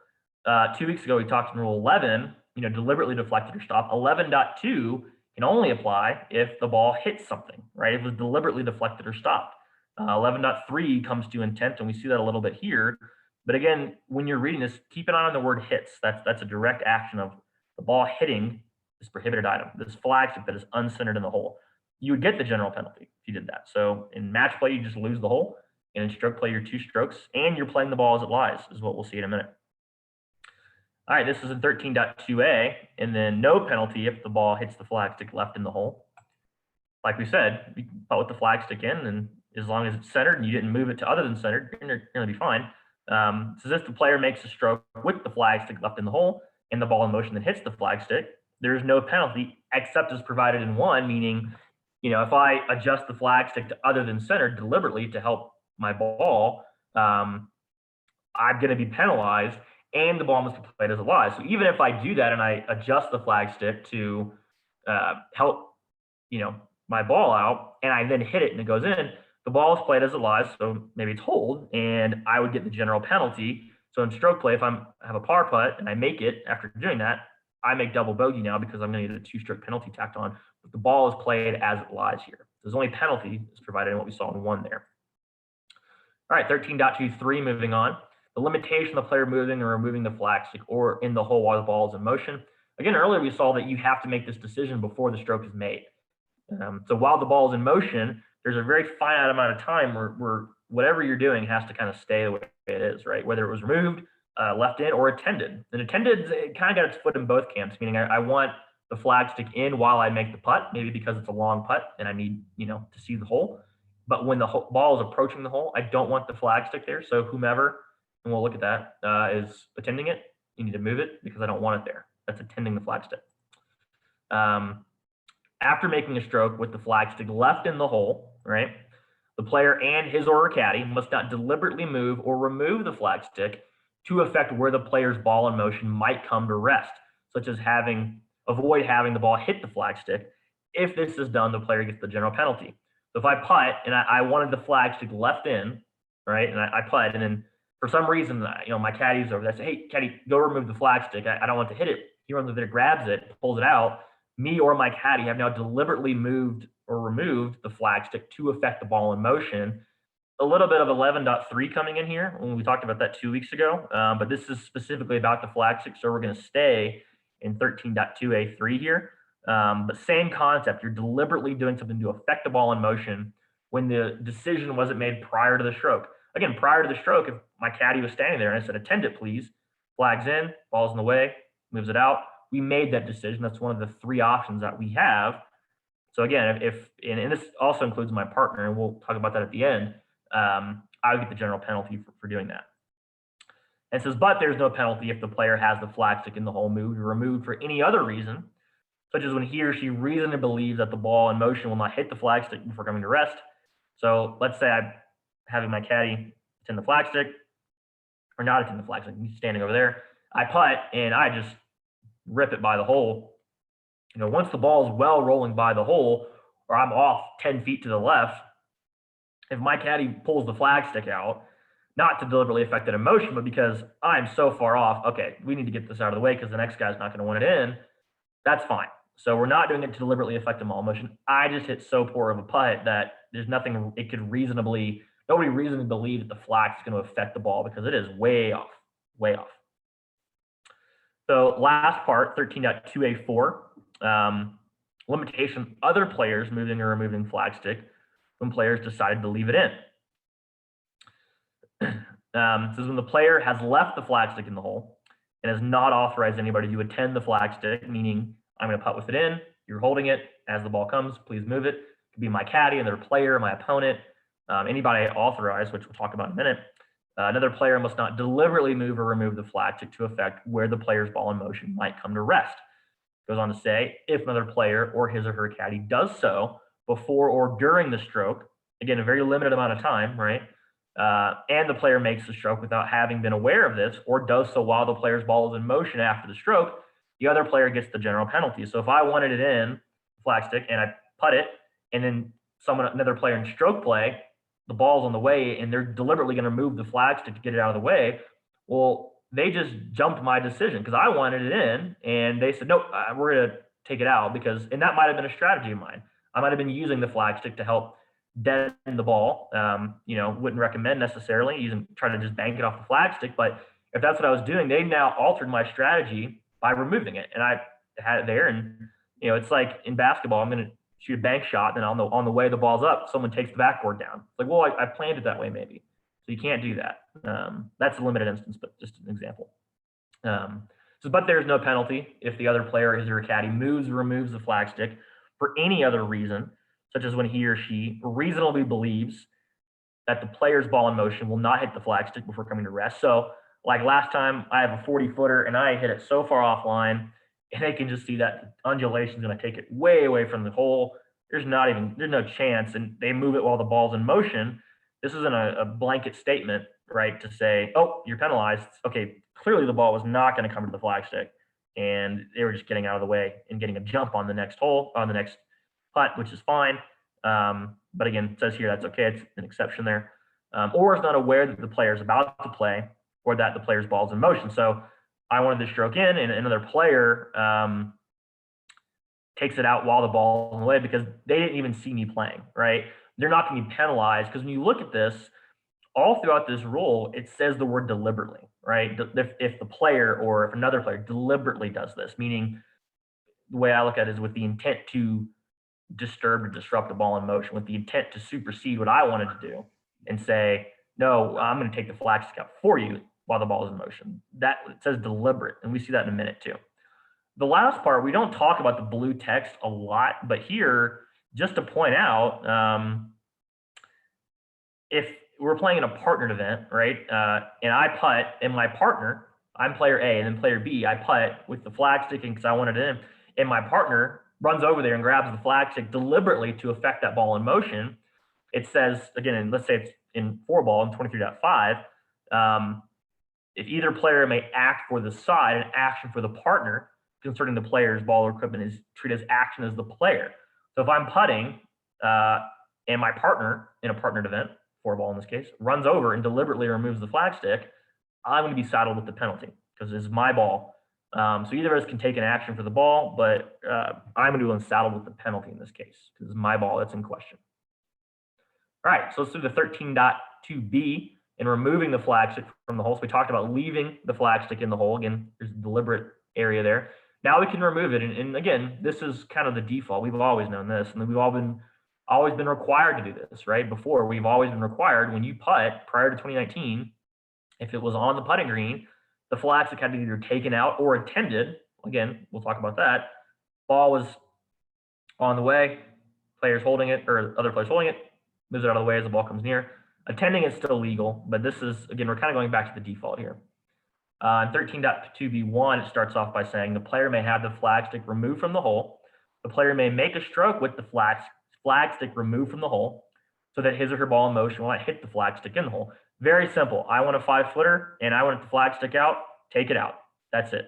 2 weeks ago, we talked in Rule 11, deliberately deflected or stopped. 11.2 can only apply if the ball hits something, right? If it was deliberately deflected or stopped. 11.3 comes to intent, and we see that a little bit here. But again, when you're reading this, keep an eye on the word hits. That's a direct action of the ball hitting this prohibited item, this flag stick that is uncentered in the hole. You would get the general penalty if you did that. So in match play, you just lose the hole. And in stroke play, you're 2 strokes, and you're playing the ball as it lies, is what we'll see in a minute. All right, this is in 13.2a, and then no penalty if the ball hits the flag stick left in the hole. Like we said, you can putt with the flag stick in, and as long as it's centered and you didn't move it to other than centered, you're going to be fine. So if the player makes a stroke with the flag stick left in the hole and the ball in motion that hits the flag stick, there's no penalty except as provided in 1, meaning, if I adjust the flag stick to other than centered deliberately to help my ball, I'm going to be penalized, and the ball must be played as it lies. So even if I do that and I adjust the flag stick to help, my ball out, and I then hit it and it goes in, the ball is played as it lies. So maybe it's hold, and I would get the general penalty. So in stroke play, if I have a par putt and I make it after doing that, I make double bogey now because I'm going to get a 2-stroke penalty tacked on. But the ball is played as it lies here. There's only penalty is provided in what we saw in 1 there. All right, 13.23, moving on. The limitation of the player moving or removing the flag stick or in the hole while the ball is in motion. Again, earlier we saw that you have to make this decision before the stroke is made. So while the ball is in motion, there's a very finite amount of time where whatever you're doing has to kind of stay the way it is, right? Whether it was removed, left in, or attended. And attended, it kind of got its foot in both camps, meaning I want the flag stick in while I make the putt, maybe because it's a long putt and I need, to see the hole. But when the ball is approaching the hole, I don't want the flag stick there. So whomever, and we'll look at that, is attending it, you need to move it because I don't want it there. That's attending the flag stick. After making a stroke with the flag stick left in the hole, right, the player and his or her caddy must not deliberately move or remove the flag stick to affect where the player's ball in motion might come to rest, such as avoid having the ball hit the flag stick. If this is done, the player gets the general penalty. So if I putt and I wanted the flag stick left in, right, and I putt, and then for some reason, my caddy's over there, I say, hey, caddy, go remove the flag stick. I don't want to hit it. He runs over there, grabs it, pulls it out. me or my caddy have now deliberately moved or removed the flag stick to affect the ball in motion. A little bit of 11.3 coming in here when we talked about that 2 weeks ago, but this is specifically about the flag stick, so we're going to stay in 13.2a3 here. But same concept, you're deliberately doing something to affect the ball in motion when the decision wasn't made prior to the stroke. Again, prior to the stroke, if my caddy was standing there and I said, attend it, please, flag's in, ball's in the way, moves it out, we made that decision. That's one of the 3 options that we have. So again, and this also includes my partner, and we'll talk about that at the end, I would get the general penalty for doing that. And it says, but there's no penalty if the player has the flag stick in the hole moved or removed for any other reason, such as when he or she reasonably believes that the ball in motion will not hit the flag stick before coming to rest. So let's say I'm having my caddy attend the flag stick, or not attend the flag stick, he's standing over there. I putt and I just rip it by the hole. Once the ball is well rolling by the hole, or I'm off 10 feet to the left, if my caddy pulls the flag stick out, not to deliberately affect that emotion, but because I'm so far off, okay, we need to get this out of the way because the next guy's not going to want it in, that's fine. So we're not doing it to deliberately affect the ball motion. I just hit so poor of a putt that there's nothing it could nobody reasonably believe that the flag is going to affect the ball because it is way off, way off. So last part, 13.2a4, limitation, other players moving or removing flag stick when players decided to leave it in. Says when the player has left the flag stick in the hole and has not authorized anybody to attend the flag stick, meaning I'm going to putt with it in, you're holding it as the ball comes, please move it. It could be my caddy, another player, my opponent, anybody authorized, which we'll talk about in a minute. Another player must not deliberately move or remove the flag stick to affect where the player's ball in motion might come to rest. Goes on to say, if another player or his or her caddy does so before or during the stroke, again, a very limited amount of time, right? And the player makes the stroke without having been aware of this, or does so while the player's ball is in motion after the stroke, the other player gets the general penalty. So if I wanted it in flag stick and I putt it, and then another player in stroke play, the ball's on the way and they're deliberately going to move the flag stick to get it out of the way, well, they just jumped my decision because I wanted it in and they said, nope, we're going to take it out and that might have been a strategy of mine. I might have been using the flag stick to help deaden the ball. Wouldn't recommend necessarily trying to just bank it off the flag stick, but if that's what I was doing, they now altered my strategy by removing it. And I had it there and, it's like in basketball, I'm going to shoot a bank shot, and on the way the ball's up, someone takes the backboard down. It's like, well, I planned it that way maybe. So you can't do that. That's a limited instance, but just an example. But there's no penalty if the other player, his or her caddy, moves or removes the flag stick for any other reason, such as when he or she reasonably believes that the player's ball in motion will not hit the flag stick before coming to rest. So like last time, I have a 40-footer and I hit it so far offline, and they can just see that undulation is going to take it way away from the hole. There's no chance, and they move it while the ball's in motion. This isn't a blanket statement, right, to say, oh, you're penalized. Okay, clearly the ball was not going to come to the flag stick, and they were just getting out of the way and getting a jump on the next hole, on the next putt, which is fine. But again, it says here that's okay. It's an exception there. Or is not aware that the player is about to play or that the player's ball is in motion. So I wanted to stroke in, and another player takes it out while the ball is in the way because they didn't even see me playing, right? They're not going to be penalized because when you look at this, all throughout this rule, it says the word deliberately, right? If the player or if another player deliberately does this, meaning the way I look at it is with the intent to disturb or disrupt the ball in motion, with the intent to supersede what I wanted to do and say, no, I'm going to take the flag stick out for you while the ball is in motion. That it says deliberate, and we see that in a minute too. The last part, we don't talk about the blue text a lot, but here, just to point out, if we're playing in a partnered event, right, and I putt, and my partner, I'm player A, and then player B, I putt with the flag sticking because I wanted it in, and my partner runs over there and grabs the flag stick deliberately to affect that ball in motion, it says, again, and let's say it's in 4-ball in 23.5, if either player may act for the side, an action for the partner concerning the player's ball or equipment is treated as action as the player. So if I'm putting and my partner in a partnered event, 4-ball in this case, runs over and deliberately removes the flag stick, I'm going to be saddled with the penalty because it's my ball. So either of us can take an action for the ball, but I'm going to be saddled with the penalty in this case because it's my ball that's in question. All right, so let's do the 13.2b and removing the flag stick from the hole. So we talked about leaving the flag stick in the hole. Again, there's a deliberate area there. Now we can remove it. And again, this is kind of the default. We've always known this, and we've always been required to do this, right? Before, we've always been required when you putt prior to 2019, if it was on the putting green, the flag stick had to be either taken out or attended. Again, we'll talk about that. Ball was on the way, players holding it, or other players holding it, moves it out of the way as the ball comes near. Attending is still legal, but this is, again, we're kind of going back to the default here. In 13.2b1, it starts off by saying the player may have the flag stick removed from the hole. The player may make a stroke with the flag stick removed from the hole so that his or her ball in motion will not hit the flag stick in the hole. Very simple. I want a 5-footer and I want the flag stick out, take it out. That's it.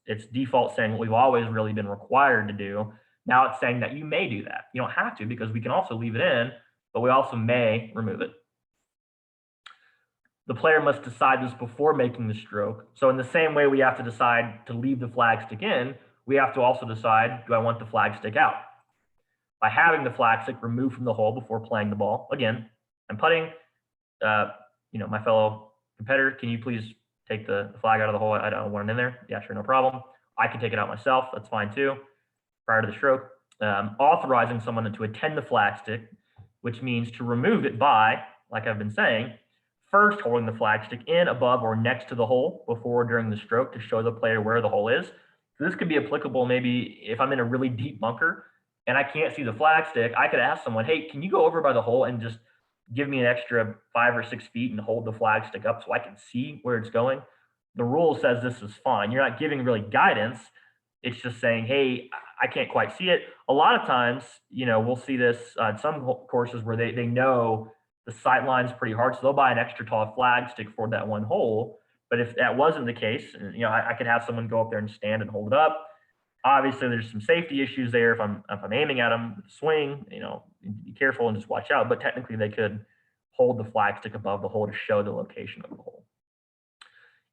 It's default saying what we've always really been required to do. Now it's saying that you may do that. You don't have to because we can also leave it in, but we also may remove it. The player must decide this before making the stroke. So in the same way we have to decide to leave the flag stick in, we have to also decide, do I want the flag stick out? By having the flag stick removed from the hole before playing the ball, again, I'm putting, my fellow competitor, can you please take the flag out of the hole? I don't want it in there. Yeah, sure, no problem. I can take it out myself. That's fine too, prior to the stroke. Authorizing someone to attend the flag stick, which means to remove it by, like I've been saying, first holding the flag stick in, above, or next to the hole before or during the stroke to show the player where the hole is. So this could be applicable maybe if I'm in a really deep bunker and I can't see the flag stick, I could ask someone, hey, can you go over by the hole and just give me an extra 5 or 6 feet and hold the flag stick up so I can see where it's going? The rule says this is fine. You're not giving really guidance. It's just saying, hey, I can't quite see it. A lot of times, we'll see this on some courses where they know the sight line's pretty hard, so they'll buy an extra tall flag stick for that one hole. But if that wasn't the case, I could have someone go up there and stand and hold it up. Obviously, there's some safety issues there if I'm aiming at them with a swing. Be careful and just watch out. But technically, they could hold the flag stick above the hole to show the location of the hole.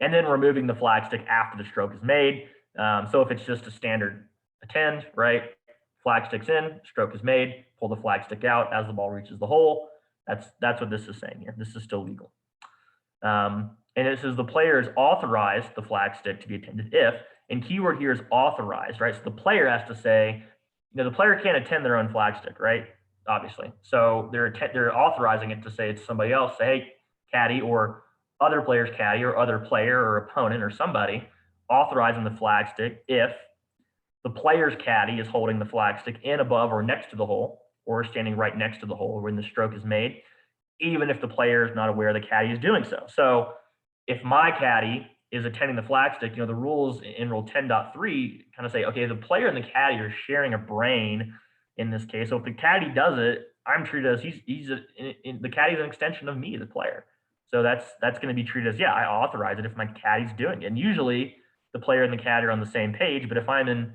And then removing the flag stick after the stroke is made. So if it's just a standard attend, right? Flag stick's in, stroke is made, pull the flag stick out as the ball reaches the hole. That's what this is saying here. This is still legal. And it says the player is authorized the flag stick to be attended if, and keyword here is authorized, right? So the player has to say, the player can't attend their own flag stick, right? Obviously. So they're authorizing it to say it's somebody else, say, hey, caddy, or other player's caddy, or other player or opponent or somebody authorizing the flag stick if the player's caddy is holding the flag stick in, above, or next to the hole, or standing right next to the hole when the stroke is made, even if the player is not aware the caddy is doing so. So if my caddy is attending the flag stick, the rules in Rule 10.3 kind of say, okay, the player and the caddy are sharing a brain in this case. So if the caddy does it, I'm treated as the caddy's an extension of me, the player. So that's going to be treated as, yeah, I authorize it if my caddy's doing it. And usually the player and the caddy are on the same page, but if I'm in an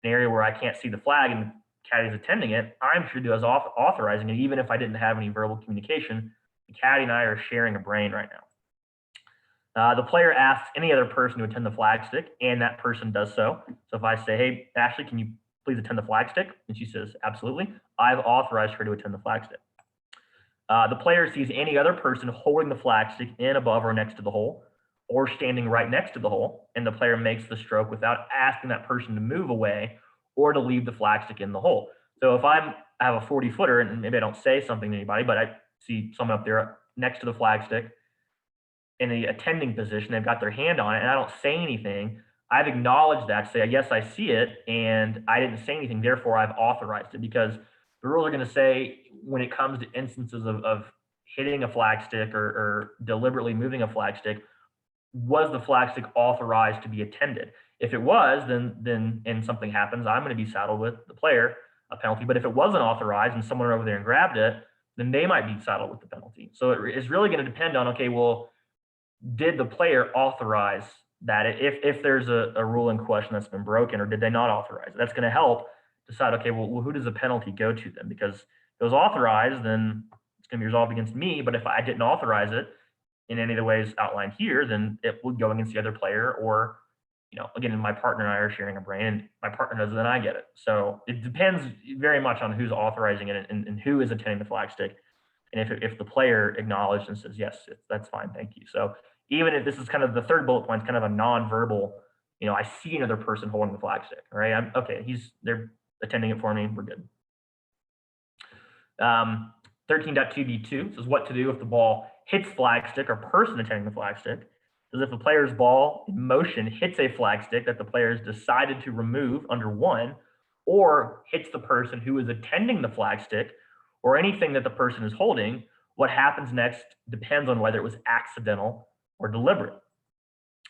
area where I can't see the flag and the caddy's attending it, I'm treated as authorizing it, even if I didn't have any verbal communication. The caddy and I are sharing a brain right now. The player asks any other person to attend the flag stick, and that person does so. So if I say, hey, Ashley, can you please attend the flag stick? And she says, absolutely. I've authorized her to attend the flag stick. The player sees any other person holding the flag stick in, above, or next to the hole, or standing right next to the hole, and the player makes the stroke without asking that person to move away or to leave the flag stick in the hole. So if I have a 40-footer, and maybe I don't say something to anybody, but I see someone up there next to the flag stick in the attending position, they've got their hand on it, and I don't say anything, I've acknowledged that, say, yes, I see it, and I didn't say anything, therefore I've authorized it, because the rules are going to say when it comes to instances of hitting a flag stick or deliberately moving a flag stick, was the flag stick authorized to be attended? If it was, then and something happens, I'm going to be saddled with the player a penalty. But if it wasn't authorized and someone over there and grabbed it, then they might be saddled with the penalty. So it's really going to depend on, okay, well, did the player authorize that? If there's a rule in question that's been broken, or did they not authorize it? That's going to help decide, okay, well, who does the penalty go to then? Because if it was authorized, then it's going to be resolved against me. But if I didn't authorize it in any of the ways outlined here, then it would go against the other player or again, my partner and I are sharing a brain, and my partner does it, and I get it. So it depends very much on who's authorizing it and who is attending the flag stick. And if the player acknowledged and says, yes, that's fine, thank you. So even if this is kind of the third bullet point, it's kind of a non-verbal, I see another person holding the flag stick, right? I'm okay, they're attending it for me, we're good. 13.2b2 says what to do if the ball hits flag stick or person attending the flag stick. Says if the player's ball in motion hits a flag stick that the player has decided to remove under 1, or hits the person who is attending the flag stick, or anything that the person is holding, what happens next depends on whether it was accidental or deliberate.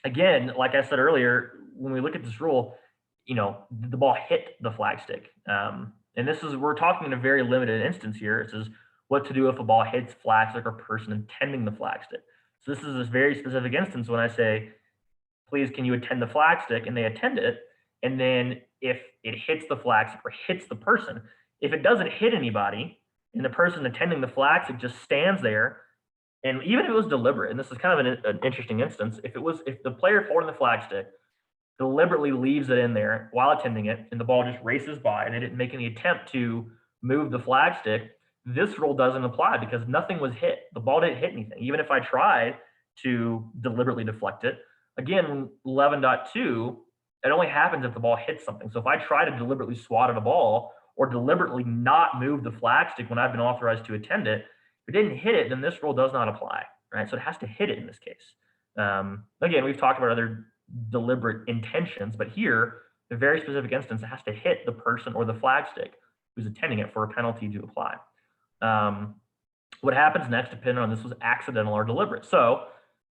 Again, like I said earlier, when we look at this rule, the ball hit the flag stick. And we're talking in a very limited instance here. It says what to do if a ball hits flag stick or person attending the flag stick. So this is a very specific instance when I say, please, can you attend the flag stick? And they attend it. And then if it hits the flag stick or hits the person, if it doesn't hit anybody and the person attending the flag stick just stands there, and even if it was deliberate, and this is kind of an interesting instance, if the player holding the flag stick deliberately leaves it in there while attending it, and the ball just races by and they didn't make any attempt to move the flag stick, this rule doesn't apply because nothing was hit. The ball didn't hit anything. Even if I tried to deliberately deflect it, again, 11.2, it only happens if the ball hits something. So if I try to deliberately swat at a ball or deliberately not move the flag stick when I've been authorized to attend it, if it didn't hit it, then this rule does not apply, right? So it has to hit it in this case. Again, we've talked about other deliberate intentions, but here, the very specific instance, it has to hit the person or the flag stick who's attending it for a penalty to apply. What happens next depending on this was accidental or deliberate. So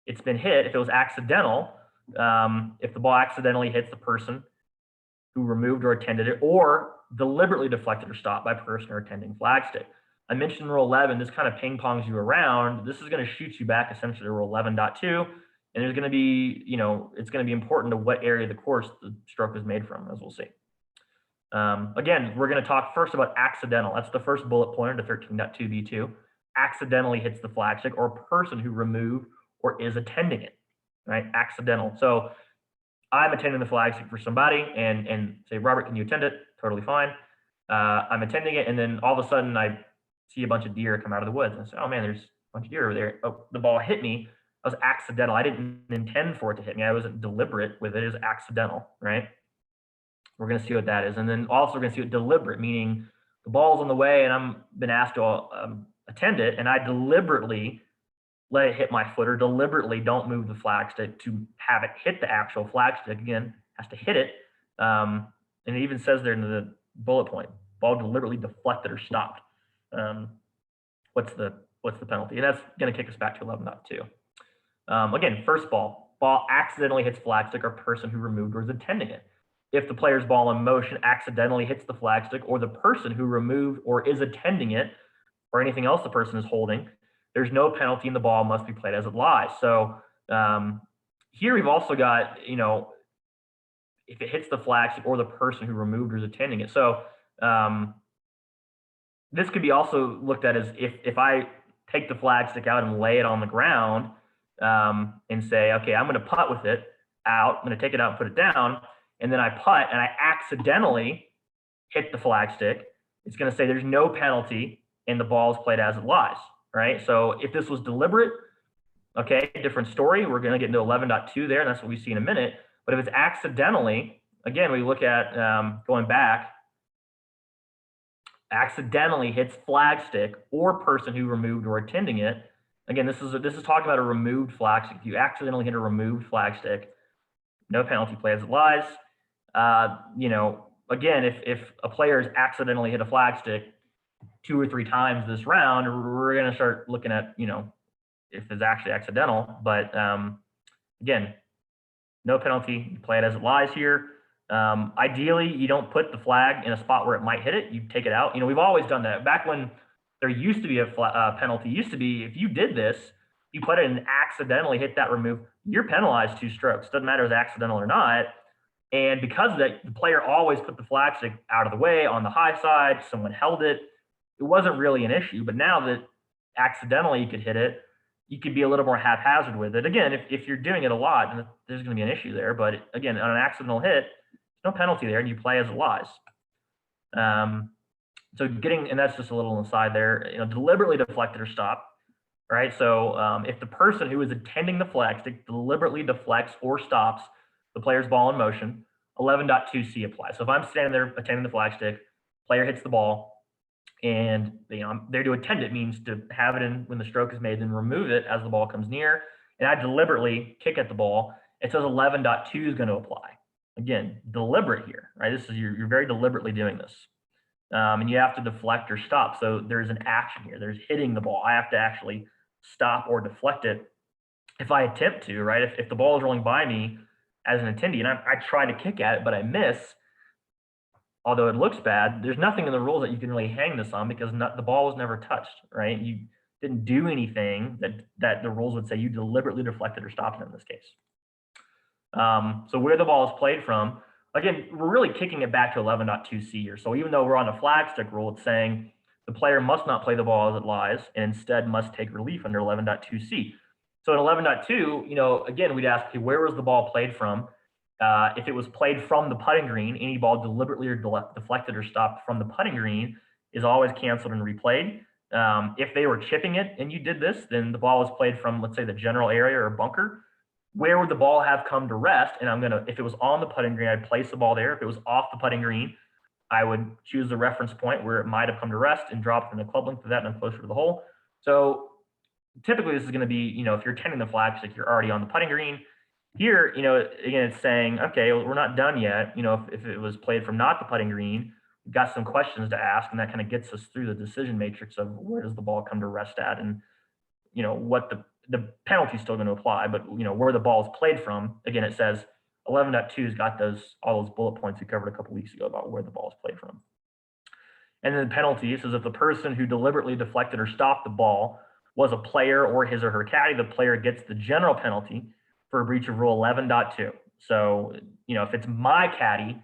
it's been hit. If it was accidental, if the ball accidentally hits the person who removed or attended it, or deliberately deflected or stopped by person or attending flag stick. I mentioned rule 11, this kind of ping pongs you around. This is going to shoot you back essentially to rule 11.2. And there's going to be, it's going to be important to what area of the course the stroke is made from, as we'll see. Again, we're going to talk first about accidental. That's the first bullet point to 13.2b2. Accidentally hits the flag stick or person who removed or is attending it, right? Accidental. So I'm attending the flag stick for somebody and say, Robert, can you attend it? Totally fine. I'm attending it. And then all of a sudden I see a bunch of deer come out of the woods. And I say, oh man, there's a bunch of deer over there. Oh, the ball hit me. That was accidental. I didn't intend for it to hit me. I wasn't deliberate with it. It was accidental, right? We're going to see what that is. And then also we're going to see what deliberate, meaning the ball's on the way and I'm been asked to attend it, and I deliberately let it hit my foot or deliberately don't move the flag stick to have it hit the actual flag stick. Again, has to hit it. And it even says there in the bullet point, ball deliberately deflected or stopped. What's the penalty? And that's going to kick us back to 11.2. Again, first ball accidentally hits flag stick or person who removed or is attending it. If the player's ball in motion accidentally hits the flag stick or the person who removed or is attending it or anything else the person is holding, there's no penalty and the ball must be played as it lies. So here we've also got, if it hits the flag stick or the person who removed or is attending it. So this could be also looked at as if I take the flag stick out and lay it on the ground and say, okay, I'm going to putt with it out. I'm going to take it out and put it down. And then I putt and I accidentally hit the flag stick. It's going to say there's no penalty and the ball is played as it lies, right? So if this was deliberate, okay, different story. We're going to get into 11.2 there, and that's what we see in a minute. But if it's accidentally, again, we look at going back, accidentally hits flag stick or person who removed or attending it. Again, this is talking about a removed flag stick. If you accidentally hit a removed flag stick, no penalty, play as it lies. Again, if a player has accidentally hit a flag stick 2 or 3 times this round, we're going to start looking at, if it's actually accidental. But again, no penalty, you play it as it lies here. Ideally, you don't put the flag in a spot where it might hit it. You take it out. We've always done that. Back when there used to be a penalty, used to be if you did this, you put it and accidentally hit that remove, you're penalized 2 strokes. Doesn't matter if it's accidental or not. And because of that, the player always put the flag stick out of the way on the high side. Someone held it. It wasn't really an issue. But now that accidentally you could hit it, you could be a little more haphazard with it. Again, if you're doing it a lot, then there's going to be an issue there. But again, on an accidental hit, no penalty there, and you play as it lies. So and that's just a little aside there, deliberately deflected or stopped, right? So if the person who is attending the flag stick deliberately deflects or stops the player's ball in motion, 11.2c applies. So if I'm standing there attending the flag stick, player hits the ball, and I'm there to attend it means to have it in when the stroke is made, then remove it as the ball comes near, and I deliberately kick at the ball, it says 11.2 is going to apply. Again, deliberate here, right? This is you're very deliberately doing this. And you have to deflect or stop. So there's an action here. There's hitting the ball. I have to actually stop or deflect it if I attempt to, right? If the ball is rolling by me as an attendee and I try to kick at it, but I miss, although it looks bad, there's nothing in the rules that you can really hang this on because the ball was never touched, right? You didn't do anything that the rules would say you deliberately deflected or stopped it in this case. So where the ball is played from, again, we're really kicking it back to 11.2c here. So even though we're on the flag stick rule, it's saying the player must not play the ball as it lies and instead must take relief under 11.2c. So in 11.2, again, we'd ask, okay, where was the ball played from? If it was played from the putting green, any ball deliberately or deflected or stopped from the putting green is always canceled and replayed. If they were chipping it and you did this, then the ball was played from, let's say, the general area or bunker. Where would the ball have come to rest? And if it was on the putting green, I'd place the ball there. If it was off the putting green, I would choose the reference point where it might have come to rest and drop from the club length of that and I'm closer to the hole. So typically this is going to be, if you're attending the flag stick, you're already on the putting green. Here, again, it's saying, okay, well, we're not done yet. If it was played from not the putting green, we've got some questions to ask, and that kind of gets us through the decision matrix of where does the ball come to rest at, and what the penalty is still going to apply, but where the ball is played from. Again, it says 11.2's got all those bullet points we covered a couple weeks ago about where the ball is played from. And then the penalty says if the person who deliberately deflected or stopped the ball was a player or his or her caddy, the player gets the general penalty for a breach of rule 11.2. So, if it's my caddy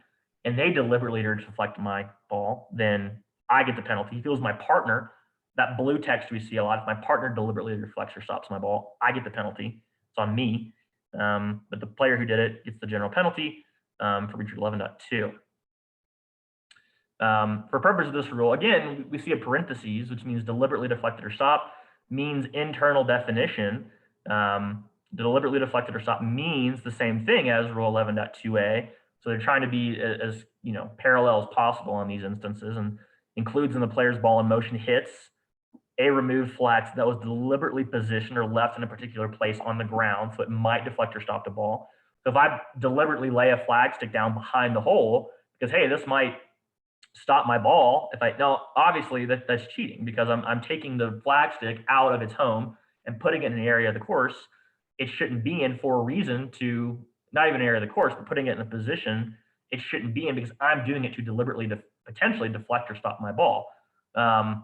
and they deliberately deflect my ball, then I get the penalty. If it was my partner, that blue text we see a lot, if my partner deliberately deflects or stops my ball, I get the penalty. It's on me. But the player who did it gets the general penalty for breach of 11.2. For purpose of this rule, again, we see a parentheses, which means deliberately deflected or stopped, means internal definition. Deliberately deflected or stopped means the same thing as rule 11.2a. So they're trying to be as parallel as possible on these instances, and includes in the player's ball in motion hits a removed flag that was deliberately positioned or left in a particular place on the ground, so it might deflect or stop the ball. So if I deliberately lay a flag stick down behind the hole because, hey, this might stop my ball, obviously that's cheating because I'm taking the flag stick out of its home and putting it in an area of the course it shouldn't be in for a reason to, not even an area of the course, but putting it in a position it shouldn't be in because I'm doing it to deliberately potentially deflect or stop my ball.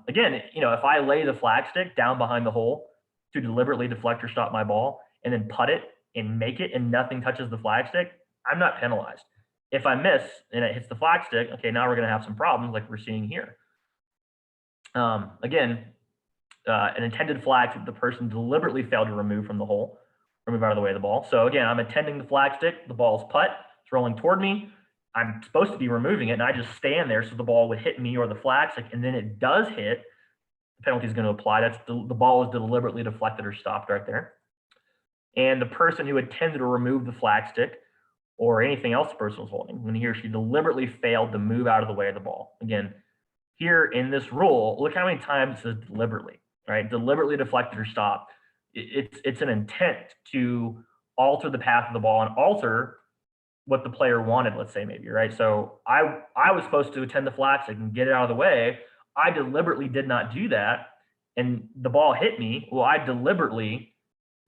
Again, if I lay the flag stick down behind the hole to deliberately deflect or stop my ball and then putt it and make it and nothing touches the flag stick, I'm not penalized. If I miss and it hits the flag stick, okay, now we're going to have some problems like we're seeing here. Again, an intended flag that the person deliberately failed to remove from the hole, remove out of the way of the ball. So again, I'm attending the flag stick, the ball is putt, it's rolling toward me. I'm supposed to be removing it, and I just stand there so the ball would hit me or the flag stick, and then it does hit, the penalty is going to apply. That's the ball is deliberately deflected or stopped right there. And the person who intended to remove the flag stick or anything else the person was holding, when he or she deliberately failed to move out of the way of the ball. Again, here in this rule, look how many times it says deliberately, right? Deliberately deflected or stopped. It's an intent to alter the path of the ball and alter what the player wanted, let's say maybe, right? So I was supposed to attend the flag stick and get it out of the way. I deliberately did not do that, and the ball hit me. Well, I deliberately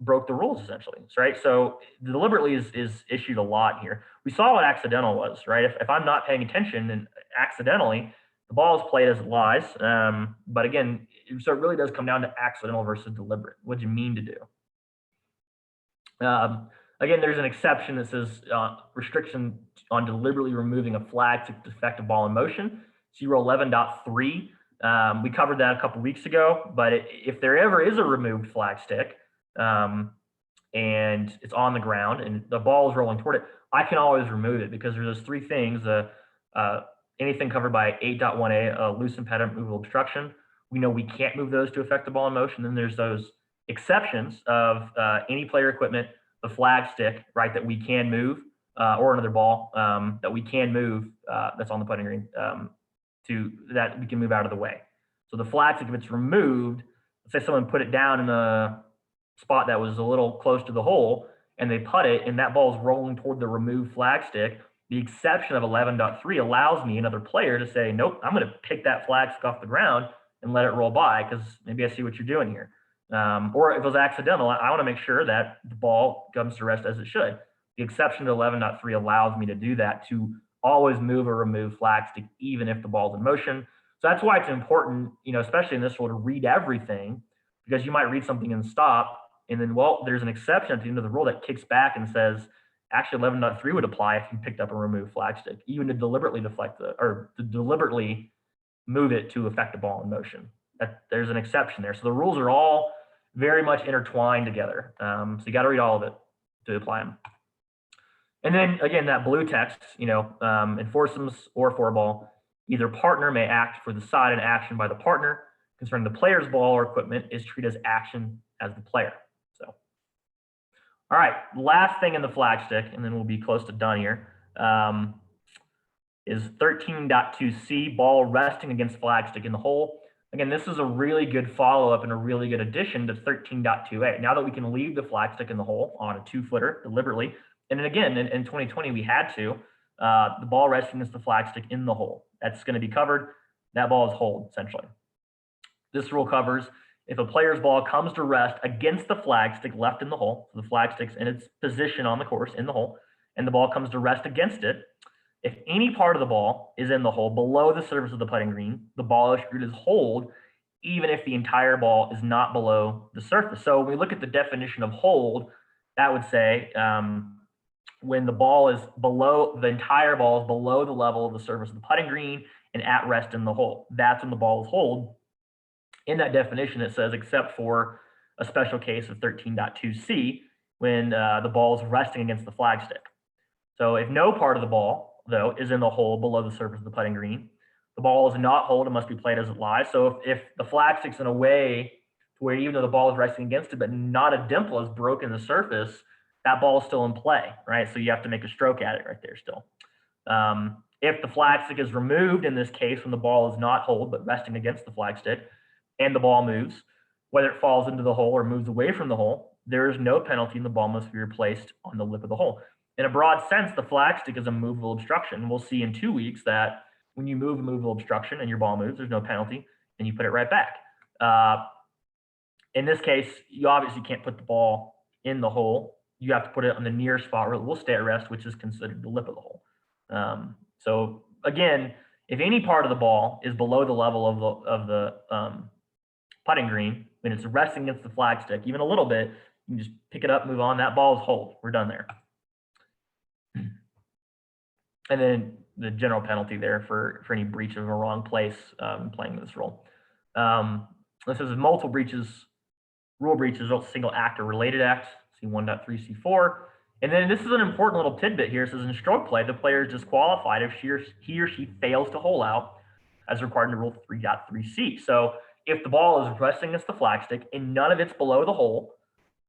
broke the rules essentially, right? So deliberately is issued a lot here. We saw what accidental was, right? If I'm not paying attention and accidentally, the ball is played as it lies. But again, so it really does come down to accidental versus deliberate. What do you mean to do? Again, there's an exception that says restriction on deliberately removing a flag to defect a ball in motion. See rule 11.3. We covered that a couple weeks ago, but if there ever is a removed flag stick, and it's on the ground and the ball is rolling toward it, I can always remove it because there's those three things, anything covered by 8.1a, loose impediment, movable obstruction. We know we can't move those to affect the ball in motion. Then there's those exceptions of any player equipment, the flag stick, right, that we can move, or another ball that we can move that's on the putting green, to that we can move out of the way. So the flag stick, if it's removed, let's say someone put it down in a spot that was a little close to the hole and they putt it and that ball is rolling toward the removed flag stick, the exception of 11.3 allows me, another player, to say, nope, I'm going to pick that flag stick off the ground and let it roll by because maybe I see what you're doing here. Or if it was accidental, I want to make sure that the ball comes to rest as it should. The exception to 11.3 allows me to do that, to always move or remove flag stick, even if the ball's in motion. So that's why it's important, especially in this rule, to read everything, because you might read something and stop, and then, well, there's an exception at the end of the rule that kicks back and says, actually 11.3 would apply if you picked up a removed flag stick, even to deliberately deflect or to deliberately move it to affect a ball in motion. There's an exception there. So the rules are all very much intertwined together. So you got to read all of it to apply them. And then again, that blue text, in foursomes or four ball, either partner may act for the side and action by the partner concerning the player's ball or equipment is treated as action as the player. So, all right, last thing in the flag stick, and then we'll be close to done here, is 13.2c, ball resting against flag stick in the hole. Again, this is a really good follow-up and a really good addition to 13.2a. Now that we can leave the flag stick in the hole on a 2-footer deliberately, and then again, in 2020, we had to, the ball resting against the flag stick in the hole. That's going to be covered. That ball is hold, essentially. This rule covers if a player's ball comes to rest against the flag stick left in the hole, so the flag stick's in its position on the course in the hole, and the ball comes to rest against it. If any part of the ball is in the hole below the surface of the putting green, the ball is treated as hold, even if the entire ball is not below the surface. So when we look at the definition of hold, that would say when the ball is below, the entire ball is below the level of the surface of the putting green and at rest in the hole. That's when the ball is hold. In that definition, it says, except for a special case of 13.2c, when the ball is resting against the flag stick. So if no part of the ball, though, is in the hole below the surface of the putting green, the ball is not hold, it must be played as it lies. So if the flag stick's in a way to where even though the ball is resting against it, but not a dimple has broken the surface, that ball is still in play, right? So you have to make a stroke at it right there still. If the flag stick is removed in this case, when the ball is not hold, but resting against the flag stick, and the ball moves, whether it falls into the hole or moves away from the hole, there is no penalty and the ball must be replaced on the lip of the hole. In a broad sense, the flag stick is a movable obstruction. We'll see in 2 weeks that when you move a movable obstruction and your ball moves, there's no penalty, and you put it right back. In this case, you obviously can't put the ball in the hole. You have to put it on the near spot where it will stay at rest, which is considered the lip of the hole. So again, if any part of the ball is below the level of the putting green, when it's resting against the flag stick, even a little bit, you can just pick it up, move on. That ball is hold. We're done there. And then the general penalty there for any breach of a wrong place playing this role. This is multiple breaches, rule breaches, single act or related act, C1.3, C4. And then this is an important little tidbit here. It says in stroke play, the player is disqualified if he or she fails to hole out as required in Rule 3.3c. So if the ball is resting against the flag stick and none of it's below the hole,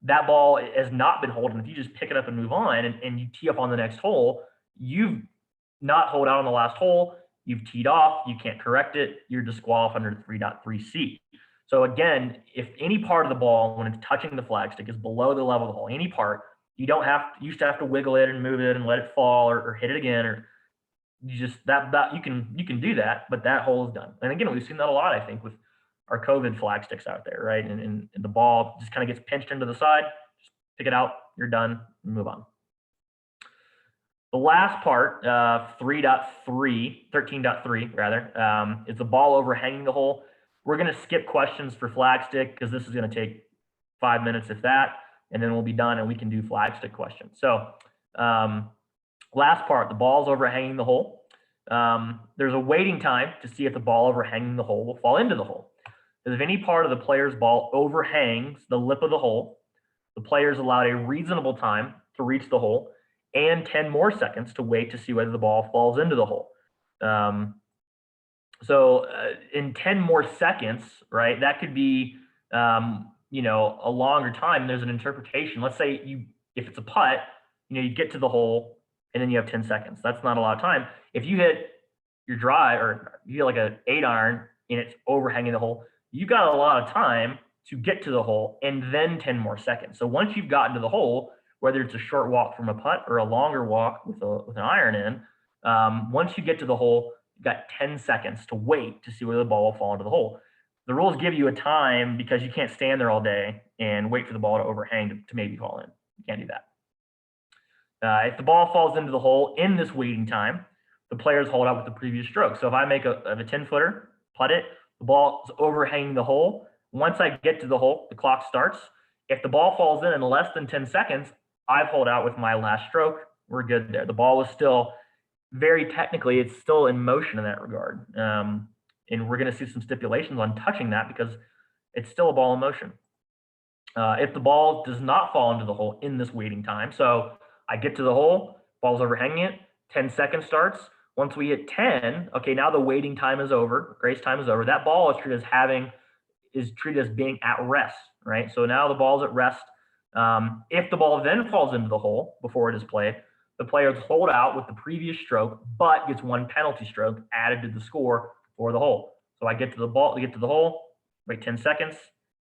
that ball has not been holed. And if you just pick it up and move on and you tee up on the next hole, you've not holed out on the last hole, you've teed off, you can't correct it, you're disqualified under 3.3c. So again, if any part of the ball, when it's touching the flag stick, is below the level of the hole, any part, you used to have to wiggle it and move it and let it fall or hit it again, or you just you can do that, but that hole is done. And again, we've seen that a lot, I think, with our COVID flag sticks out there, right? And the ball just kind of gets pinched into the side, just pick it out, you're done, and move on. The last part, 13.3 rather, is the ball overhanging the hole. We're going to skip questions for flag stick because this is going to take 5 minutes, if that, and then we'll be done and we can do flag stick questions. So last part, the ball's overhanging the hole. There's a waiting time to see if the ball overhanging the hole will fall into the hole. Because if any part of the player's ball overhangs the lip of the hole, the player is allowed a reasonable time to reach the hole and 10 more seconds to wait to see whether the ball falls into the hole. In 10 more seconds, right, that could be, a longer time. There's an interpretation. Let's say if it's a putt, you get to the hole and then you have 10 seconds. That's not a lot of time. If you hit your drive or you get like an 8-iron and it's overhanging the hole, you got a lot of time to get to the hole and then 10 more seconds. So once you've gotten to the hole, whether it's a short walk from a putt or a longer walk with an iron in, once you get to the hole, you've got 10 seconds to wait to see whether the ball will fall into the hole. The rules give you a time because you can't stand there all day and wait for the ball to overhang to maybe fall in. You can't do that. If the ball falls into the hole in this waiting time, the players hold out with the previous stroke. So if I make a 10-footer, putt it, the ball is overhanging the hole. Once I get to the hole, the clock starts. If the ball falls in less than 10 seconds, I've hold out with my last stroke. We're good there. The ball was still very technically, it's still in motion in that regard. And we're going to see some stipulations on touching that because it's still a ball in motion. If the ball does not fall into the hole in this waiting time, so I get to the hole, ball's overhanging it, 10 seconds starts. Once we hit 10, okay, now the waiting time is over, grace time is over. That ball is treated as being at rest, right? So now the ball's at rest. If the ball then falls into the hole before it is played, the players hold out with the previous stroke, but gets one penalty stroke added to the score for the hole. So I get to the hole, wait 10 seconds.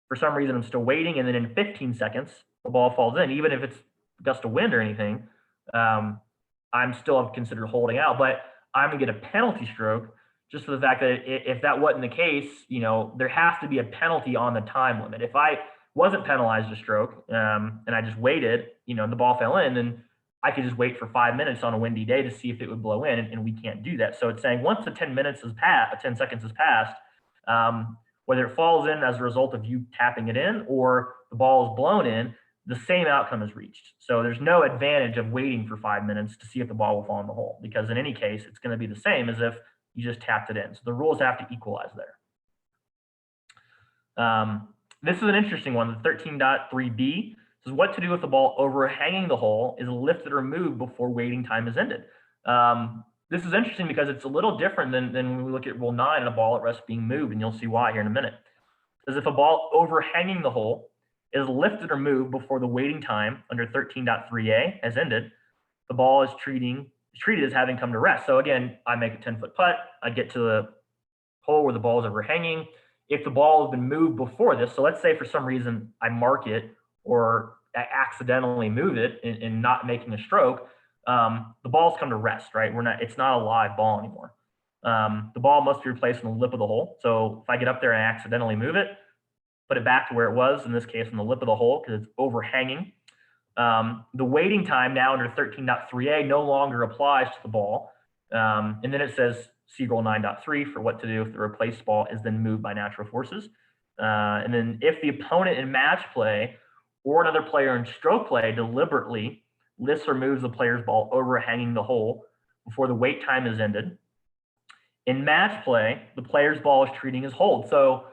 For some reason, I'm still waiting, and then in 15 seconds, the ball falls in. Even if it's a gust of wind or anything, I'm still considered holding out, but I'm gonna get a penalty stroke just for the fact that if that wasn't the case, there has to be a penalty on the time limit. If I wasn't penalized a stroke and I just waited, the ball fell in, then I could just wait for 5 minutes on a windy day to see if it would blow in, and we can't do that. So it's saying once the 10 seconds has passed, whether it falls in as a result of you tapping it in or the ball is blown in, the same outcome is reached. So there's no advantage of waiting for 5 minutes to see if the ball will fall in the hole, because in any case, it's going to be the same as if you just tapped it in. So the rules have to equalize there. This is an interesting one, the 13.3b. This is what to do if the ball overhanging the hole is lifted or moved before waiting time is ended. This is interesting because it's a little different than when we look at Rule 9 and a ball at rest being moved, and you'll see why here in a minute. It says if a ball overhanging the hole is lifted or moved before the waiting time under 13.3a has ended, the ball is treated as having come to rest. So again, I make a 10-foot putt, I get to the hole where the ball is overhanging. If the ball has been moved before this, so let's say for some reason I mark it or I accidentally move it in not making a stroke, the ball's come to rest, right? It's not a live ball anymore. The ball must be replaced in the lip of the hole. So if I get up there and I accidentally move it, put it back to where it was, in this case, in the lip of the hole, because it's overhanging. The waiting time now under 13.3a no longer applies to the ball. And then it says, see Rule 9.3 for what to do if the replaced ball is then moved by natural forces. And then if the opponent in match play or another player in stroke play deliberately lifts or moves the player's ball overhanging the hole before the wait time is ended, in match play, the player's ball is treating as hold. So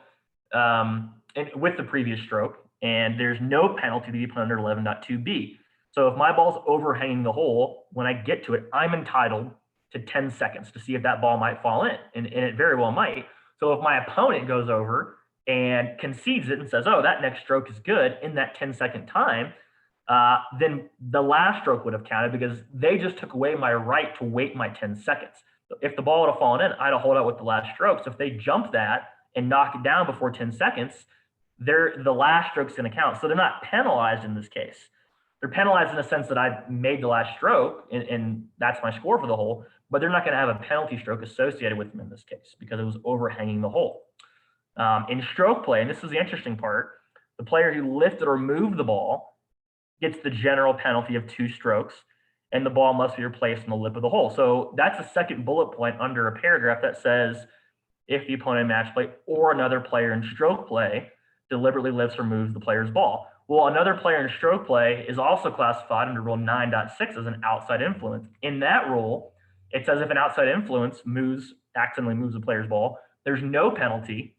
with the previous stroke, and there's no penalty to be put under 11.2b. So if my ball's overhanging the hole, when I get to it, I'm entitled to 10 seconds to see if that ball might fall in, and it very well might. So if my opponent goes over and concedes it and says, oh, that next stroke is good in that 10-second time, then the last stroke would have counted because they just took away my right to wait my 10 seconds. So if the ball would have fallen in, I'd have hold out with the last stroke. So if they jump that and knock it down before 10 seconds, the last stroke's going to count. So they're not penalized in this case. They're penalized in the sense that I made the last stroke and that's my score for the hole, but they're not going to have a penalty stroke associated with them in this case because it was overhanging the hole. In stroke play, and this is the interesting part, the player who lifted or moved the ball gets the general penalty of 2 strokes, and the ball must be replaced in the lip of the hole. So that's a second bullet point under a paragraph that says if the opponent in match play or another player in stroke play deliberately lifts or moves the player's ball. Well, another player in stroke play is also classified under Rule 9.6 as an outside influence. In that rule, it says if an outside influence accidentally moves the player's ball, there's no penalty,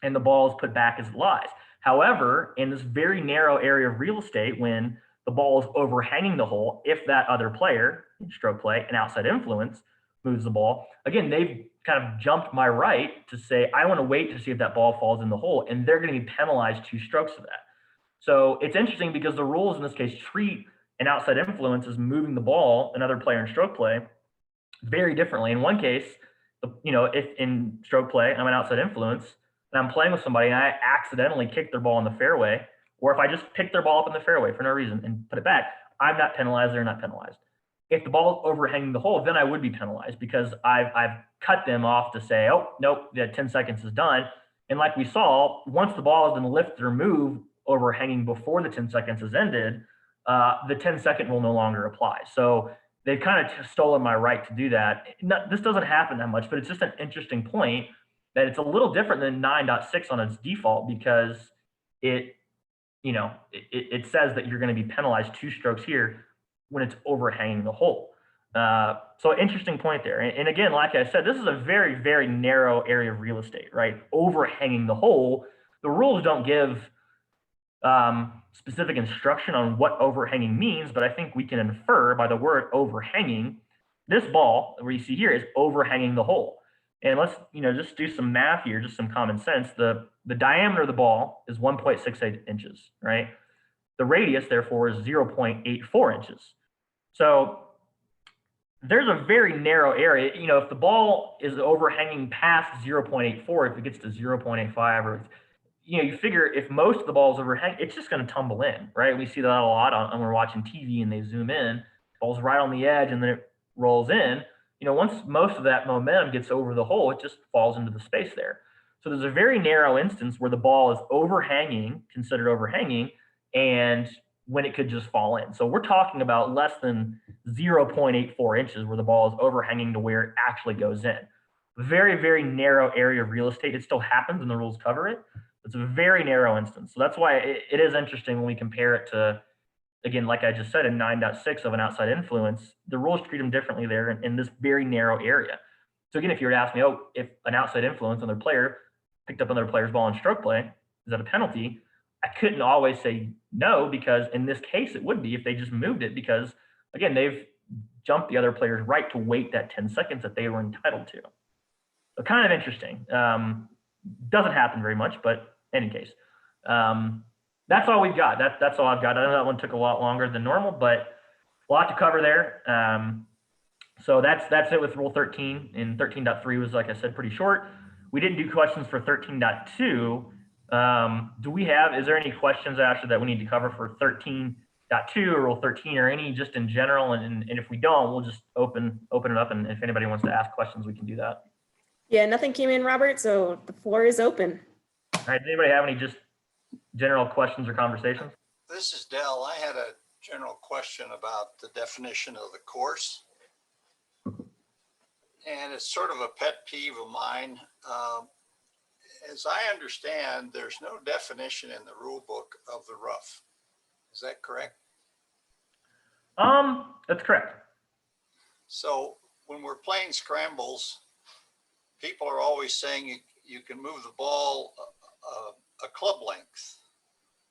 and the ball is put back as it lies. However, in this very narrow area of real estate, when the ball is overhanging the hole, if that other player in stroke play, an outside influence, moves the ball, again, they've kind of jumped my right to say, I want to wait to see if that ball falls in the hole, and they're going to be penalized 2 strokes for that. So it's interesting because the rules in this case treat an outside influence as moving the ball, another player in stroke play, very differently. In one case, if in stroke play, I'm an outside influence and I'm playing with somebody and I accidentally kick their ball in the fairway, or if I just pick their ball up in the fairway for no reason and put it back, I'm not penalized, they're not penalized. If the ball is overhanging the hole, then I would be penalized because I've cut them off to say, oh, nope, the 10 seconds is done. And like we saw, once the ball has been lifted or moved overhanging before the 10 seconds has ended, the 10-second rule no longer applies. So they've kind of stolen my right to do that. This doesn't happen that much, but it's just an interesting point that it's a little different than 9.6 on its default because it says that you're going to be penalized 2 strokes here when it's overhanging the hole. So interesting point there. And again, like I said, this is a very, very narrow area of real estate, right? Overhanging the hole. The rules don't give specific instruction on what overhanging means, but I think we can infer by the word overhanging, this ball where you see here is overhanging the hole. And let's, just do some math here, just some common sense. The diameter of the ball is 1.68 inches, right? The radius, therefore, is 0.84 inches. So there's a very narrow area. If the ball is overhanging past 0.84, if it gets to 0.85 or you figure if most of the ball's overhang, it's just going to tumble in, right? We see that a lot when we're watching TV and they zoom in, ball's right on the edge and then it rolls in. Once most of that momentum gets over the hole, it just falls into the space there. So there's a very narrow instance where the ball is overhanging, considered overhanging, and when it could just fall in. So we're talking about less than 0.84 inches where the ball is overhanging to where it actually goes in. Very, very narrow area of real estate. It still happens and the rules cover it. It's a very narrow instance. So that's why it is interesting when we compare it to, again, like I just said, in 9.6 of an outside influence, the rules treat them differently there in this very narrow area. So again, if you were to ask me, if an outside influence on their player picked up another player's ball in stroke play, is that a penalty? I couldn't always say no, because in this case, it would be if they just moved it because, again, they've jumped the other player's right to wait that 10 seconds that they were entitled to. So kind of interesting. Doesn't happen very much, but in any case, that's all we've got. That's all I've got. I know that one took a lot longer than normal, but a lot to cover there. So that's it with Rule 13. And 13.3 was, like I said, pretty short. We didn't do questions for 13.2. Is there any questions, Ashley, that we need to cover for 13.2 or Rule 13 or any just in general? And if we don't, we'll just open it up. And if anybody wants to ask questions, we can do that. Yeah, nothing came in, Robert, so the floor is open. All right, does anybody have any just general questions or conversations? This is Dell. I had a general question about the definition of the course. And it's sort of a pet peeve of mine. As I understand, there's no definition in the rule book of the rough. Is that correct? That's correct. So when we're playing scrambles, people are always saying you can move the ball a club length,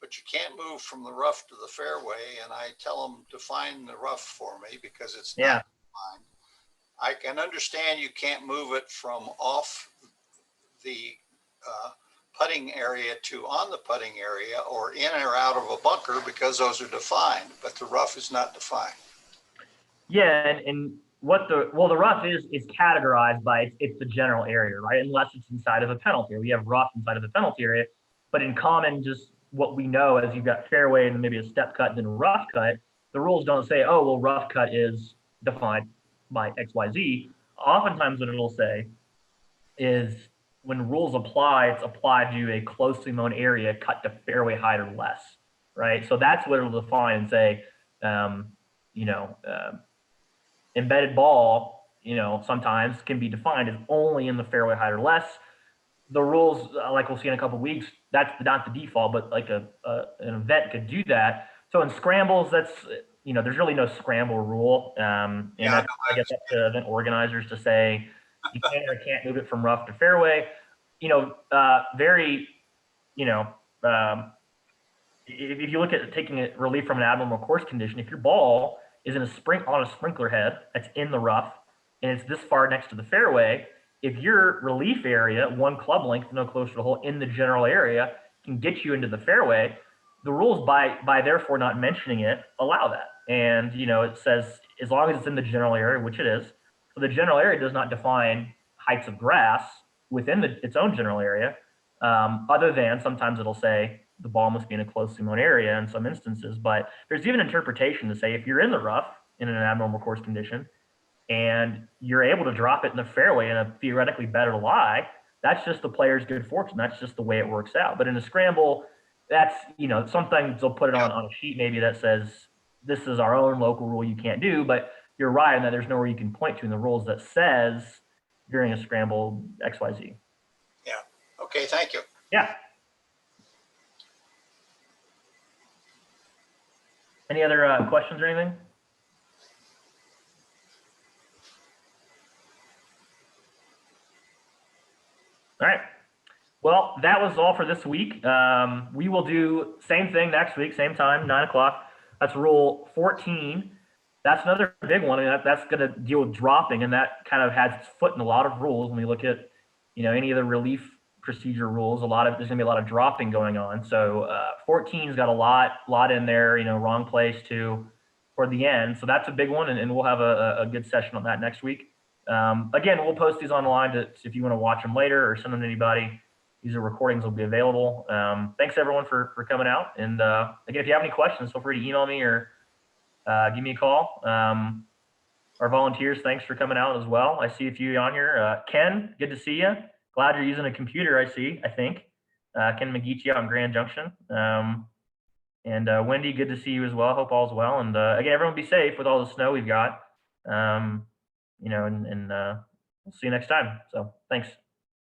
but you can't move from the rough to the fairway. And I tell them to find the rough for me because it's not defined. I can understand you can't move it from off the putting area to on the putting area or in or out of a bunker because those are defined, but the rough is not defined. Yeah, and what the rough is categorized by it's the general area, right? Unless it's inside of a penalty area. We have rough inside of the penalty area, but in common, just what we know as you've got fairway and maybe a step cut and then a rough cut, the rules don't say, oh, well, rough cut is defined by XYZ. Oftentimes what it'll say is when rules apply, it's applied to a closely known area cut to fairway height or less, right? So that's what it'll define and say, embedded ball, sometimes can be defined as only in the fairway height or less. The rules, like we'll see in a couple of weeks, that's not the default, but like an event could do that. So in scrambles, that's, there's really no scramble rule. I guess up to event organizers to say you can or can't move it from rough to fairway. Very, if you look at taking a relief from an abnormal course condition, if your ball is in on a sprinkler head that's in the rough and it's this far next to the fairway, if your relief area, 1 club length, no closer to the hole in the general area, can get you into the fairway, the rules by therefore not mentioning it allow that. And it says as long as it's in the general area, which it is. So the general area does not define heights of grass within its own general area, other than sometimes it'll say the ball must be in a closely known area in some instances. But there's even interpretation to say if you're in the rough in an abnormal course condition and you're able to drop it in the fairway in a theoretically better lie, that's just the player's good fortune. That's just the way it works out. But in a scramble, that's, sometimes they'll put it on a sheet maybe that says this is our own local rule you can't do, but you're right in that there's nowhere you can point to in the rules that says during a scramble XYZ. Yeah. Okay. Thank you. Yeah. Any other questions or anything? All right. Well, that was all for this week. We will do same thing next week, same time, 9 o'clock. That's rule 14. That's another big one. And that's going to deal with dropping. And that kind of has its foot in a lot of rules. When we look at, any of the relief procedure rules, there's going to be a lot of dropping going on. So 14's got a lot in there, wrong place toward the end. So that's a big one. And we'll have a good session on that next week. Again, we'll post these online if you want to watch them later or send them to anybody. These are recordings will be available. Thanks everyone for coming out. And again, if you have any questions, feel free to email me or give me a call. Our volunteers, thanks for coming out as well. I see a few on here. Ken, good to see you. Glad you're using a computer, I think. Ken McGeechee out in Grand Junction. And Wendy, good to see you as well. Hope all's well. And again, everyone be safe with all the snow we've got. And we'll see you next time. So thanks.